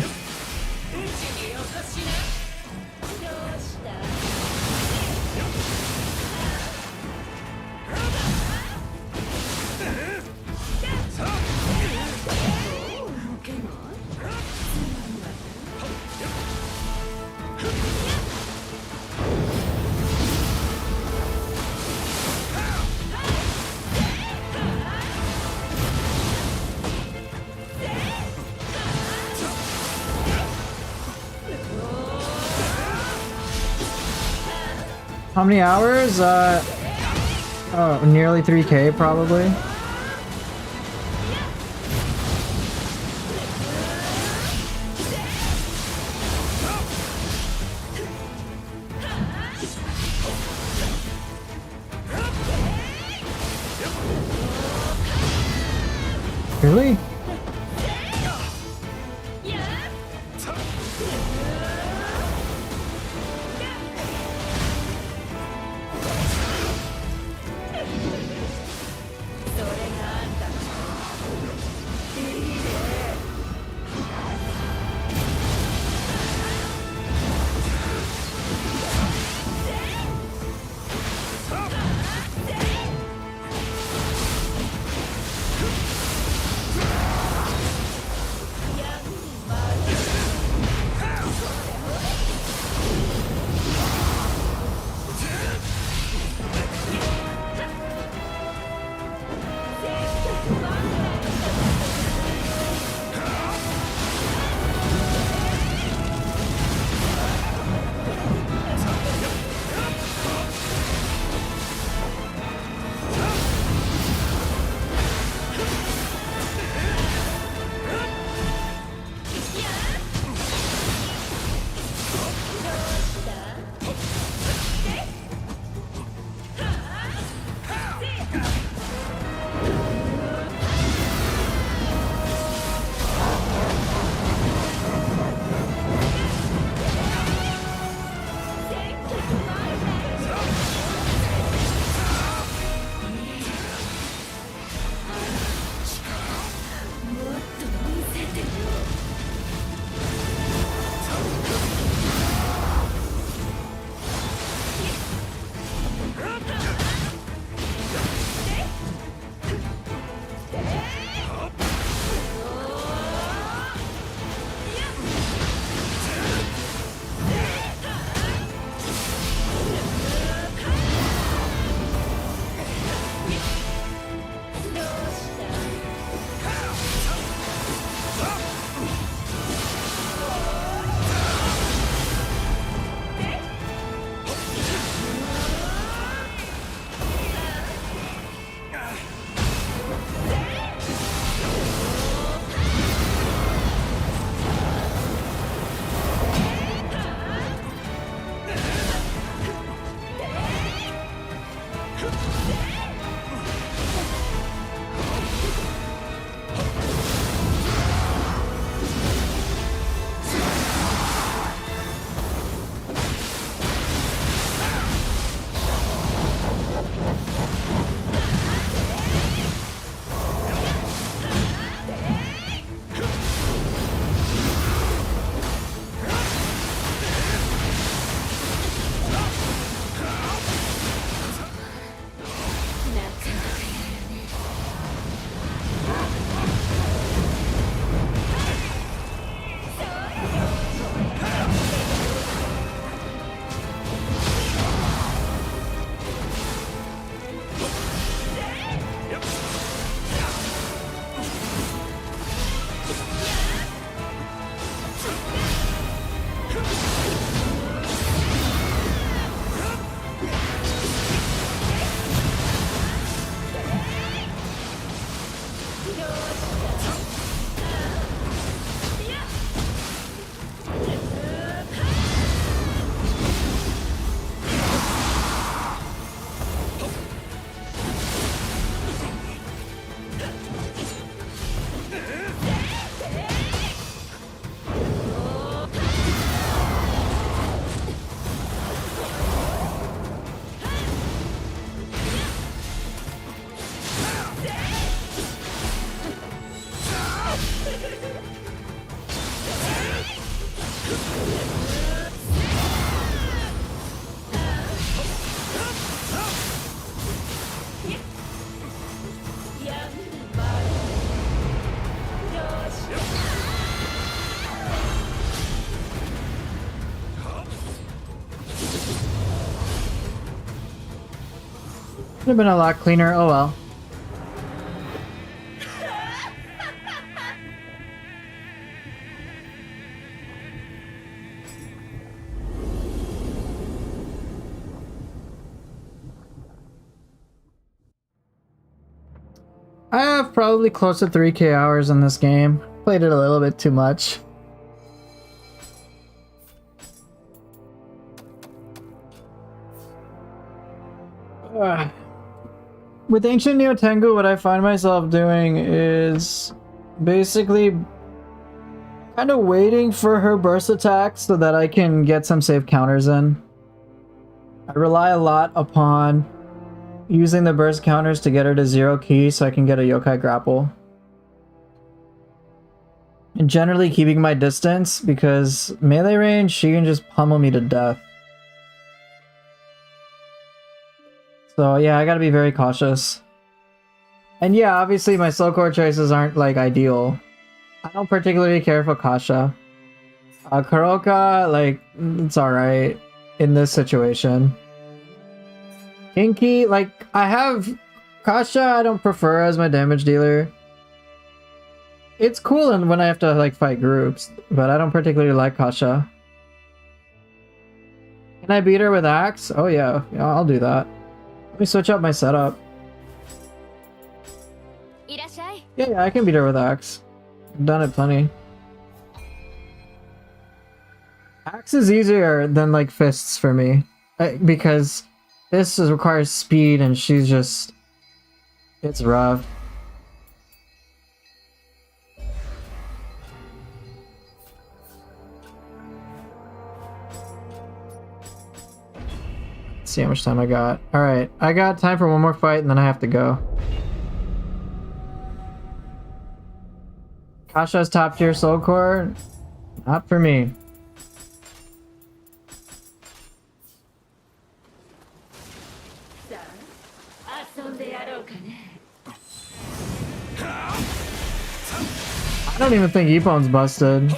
How many hours? Oh, nearly 3K probably. Really? Could have been a lot cleaner. Oh well. I have probably close to 3K hours in this game. Played it a little bit too much. With Ancient Neo Tengu, what I find myself doing is basically kind of waiting for her burst attack so that I can get some safe counters in. I rely a lot upon using the burst counters to get her to 0 key so I can get a yokai grapple. And generally keeping my distance because melee range, she can just pummel me to death. So yeah, I gotta be very cautious. And yeah, obviously my slow core choices aren't like ideal. I don't particularly care for Kasha. Kuroka, like, it's alright in this situation. Kinky, like, I have Kasha, I don't prefer as my damage dealer. It's cool and when I have to like fight groups, but I don't particularly like Kasha. Can I beat her with Axe? Oh yeah, I'll do that. Let me switch up my setup. Yeah, I can beat her with Axe. I've done it plenty. Axe is easier than like fists for me. Because this requires speed and she's just... It's rough. Let's see how much time I got. Alright, I got time for one more fight and then I have to go. Kasha's top tier soul core? Not for me. I don't even think Eppon's busted.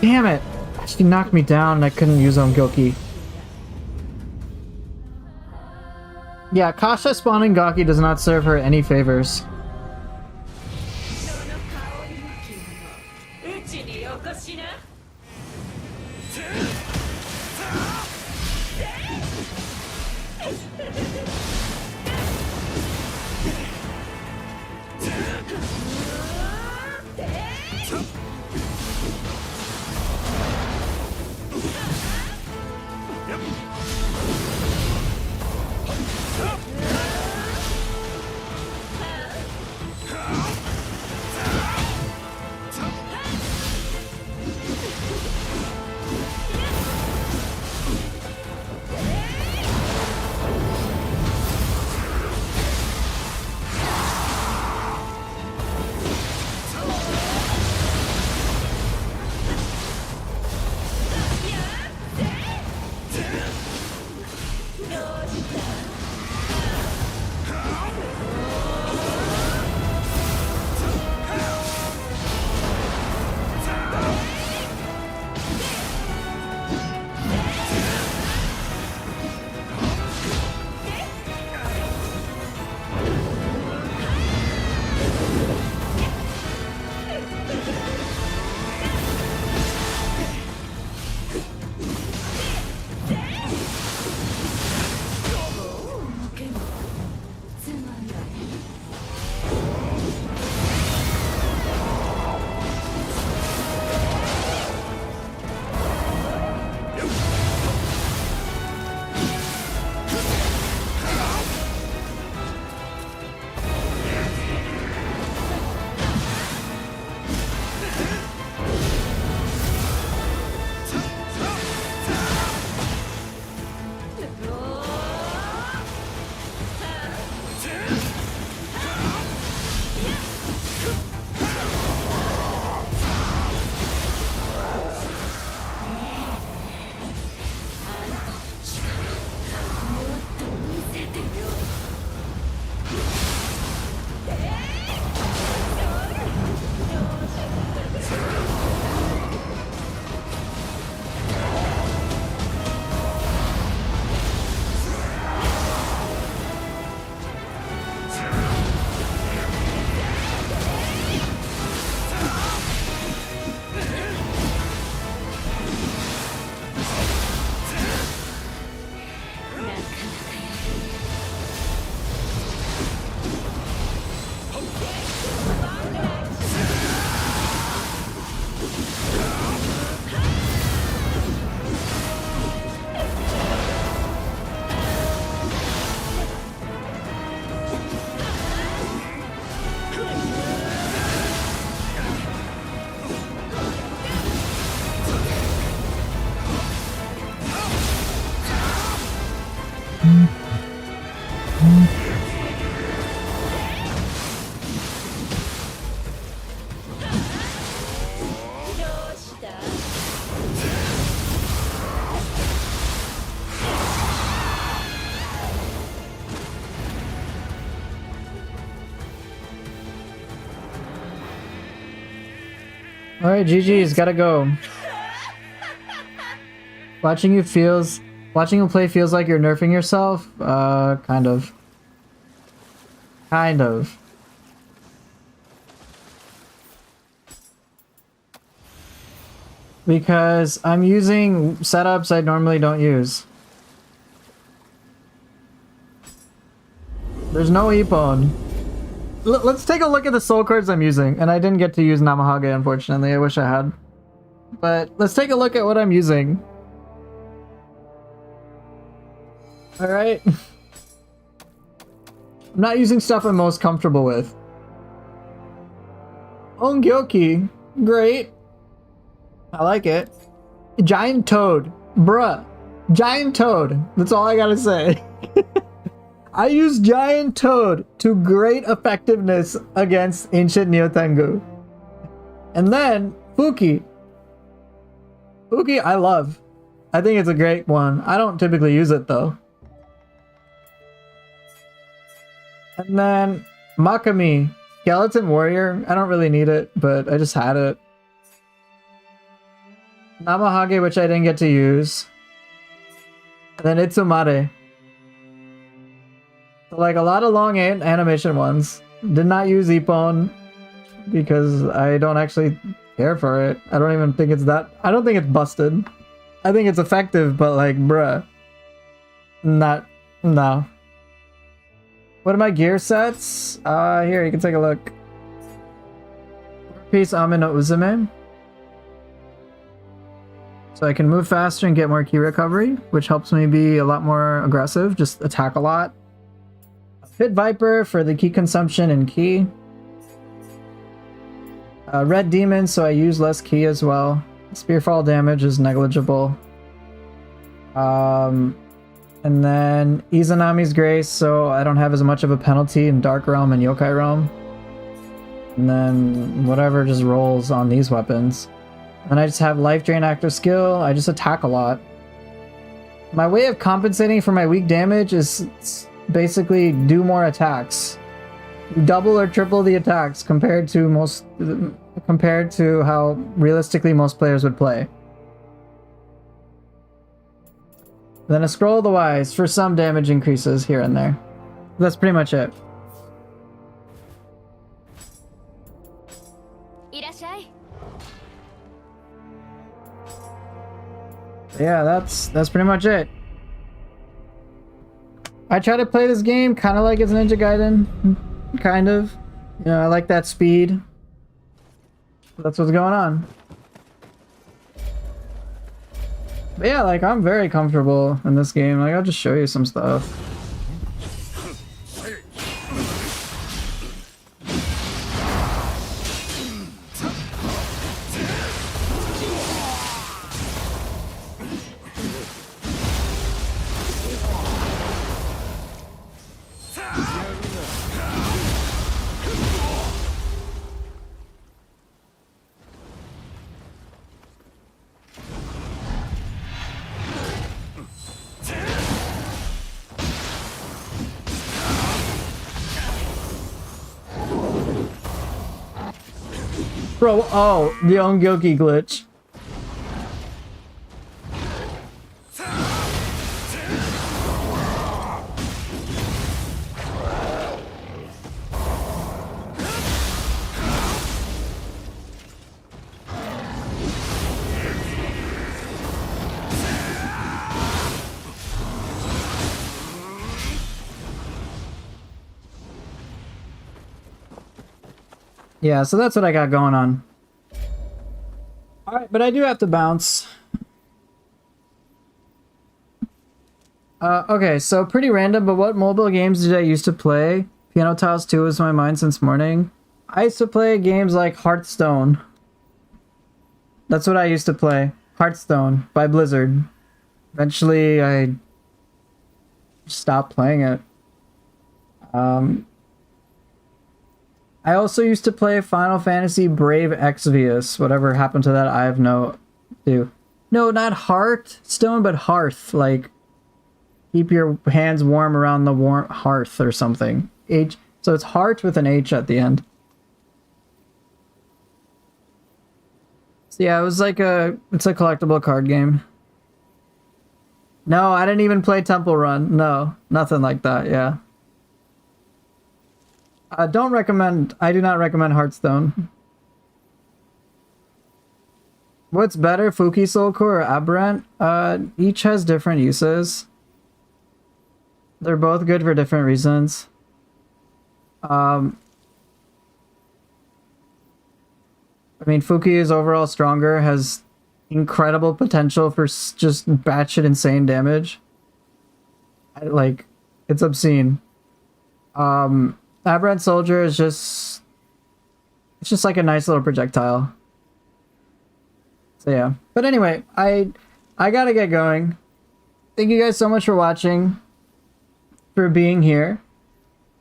Damn it! She knocked me down and I couldn't use Ongyoki. Yeah, Kasha spawning Gaki does not serve her any favors. Alright, GG's, gotta go. Watching you play feels like you're nerfing yourself? Kind of. Kind of. Because I'm using setups I normally don't use. There's no Ippon. Let's take a look at the soul cards I'm using. And I didn't get to use Namahage, unfortunately. I wish I had. But let's take a look at what I'm using. Alright. I'm not using stuff I'm most comfortable with. Ongyoki. Great. I like it. Giant Toad. Bruh. Giant Toad. That's all I gotta say. I use Giant Toad to great effectiveness against Ancient Nioh Tengu. And then, Fuki. Fuki I love. I think it's a great one. I don't typically use it though. And then, Makami. Skeleton Warrior. I don't really need it, but I just had it. Namahage, which I didn't get to use. And then Itsumare. So, like, a lot of long animation ones. Did not use Ippon because I don't actually care for it. I don't even think it's that... I don't think it's busted. I think it's effective, but like, bruh. Not... No. What are my gear sets? Here, you can take a look. Piece Ame no Uzume. So I can move faster and get more ki recovery, which helps me be a lot more aggressive, just attack a lot. Pit Viper for the ki consumption and ki. Red Demon, so I use less ki as well. Spearfall damage is negligible. And then Izanami's Grace, so I don't have as much of a penalty in Dark Realm and Yokai Realm. And then whatever just rolls on these weapons. And I just have Life Drain Active Skill. I just attack a lot. My way of compensating for my weak damage is basically do more attacks. Double or triple the attacks compared to how realistically most players would play. Then a Scroll of the Wise for some damage increases here and there. That's pretty much it. Yeah, that's pretty much it. I try to play this game kind of like it's Ninja Gaiden, kind of. You know, I like that speed. That's what's going on. But yeah, like, I'm very comfortable in this game. Like, I'll just show you some stuff. Bro, oh, the Ongyoki glitch. Yeah, so that's what I got going on. Alright, but I do have to bounce. Okay, so pretty random, but what mobile games did I used to play? Piano Tiles 2 was on my mind since morning. I used to play games like Hearthstone. That's what I used to play. Hearthstone by Blizzard. Eventually, I stopped playing it. I also used to play Final Fantasy Brave Exvius. Whatever happened to that, I have no clue. No, not Hearthstone, but Hearth. Like, keep your hands warm around the warm hearth or something. H. So it's Heart with an H at the end. So yeah, it was like it's a collectible card game. No, I didn't even play Temple Run. No, nothing like that, yeah. I do not recommend Hearthstone. What's better, Fuki Soul Core or Aberrant? Each has different uses. They're both good for different reasons. I mean, Fuki is overall stronger, has incredible potential for just batshit insane damage. Like, it's obscene. Aberrant Soldier is just... It's just like a nice little projectile. So yeah. But anyway, I gotta get going. Thank you guys so much for watching. For being here.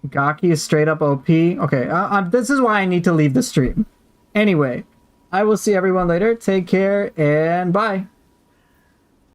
Gaki is straight up OP. Okay, this is why I need to leave the stream. Anyway, I will see everyone later. Take care and bye.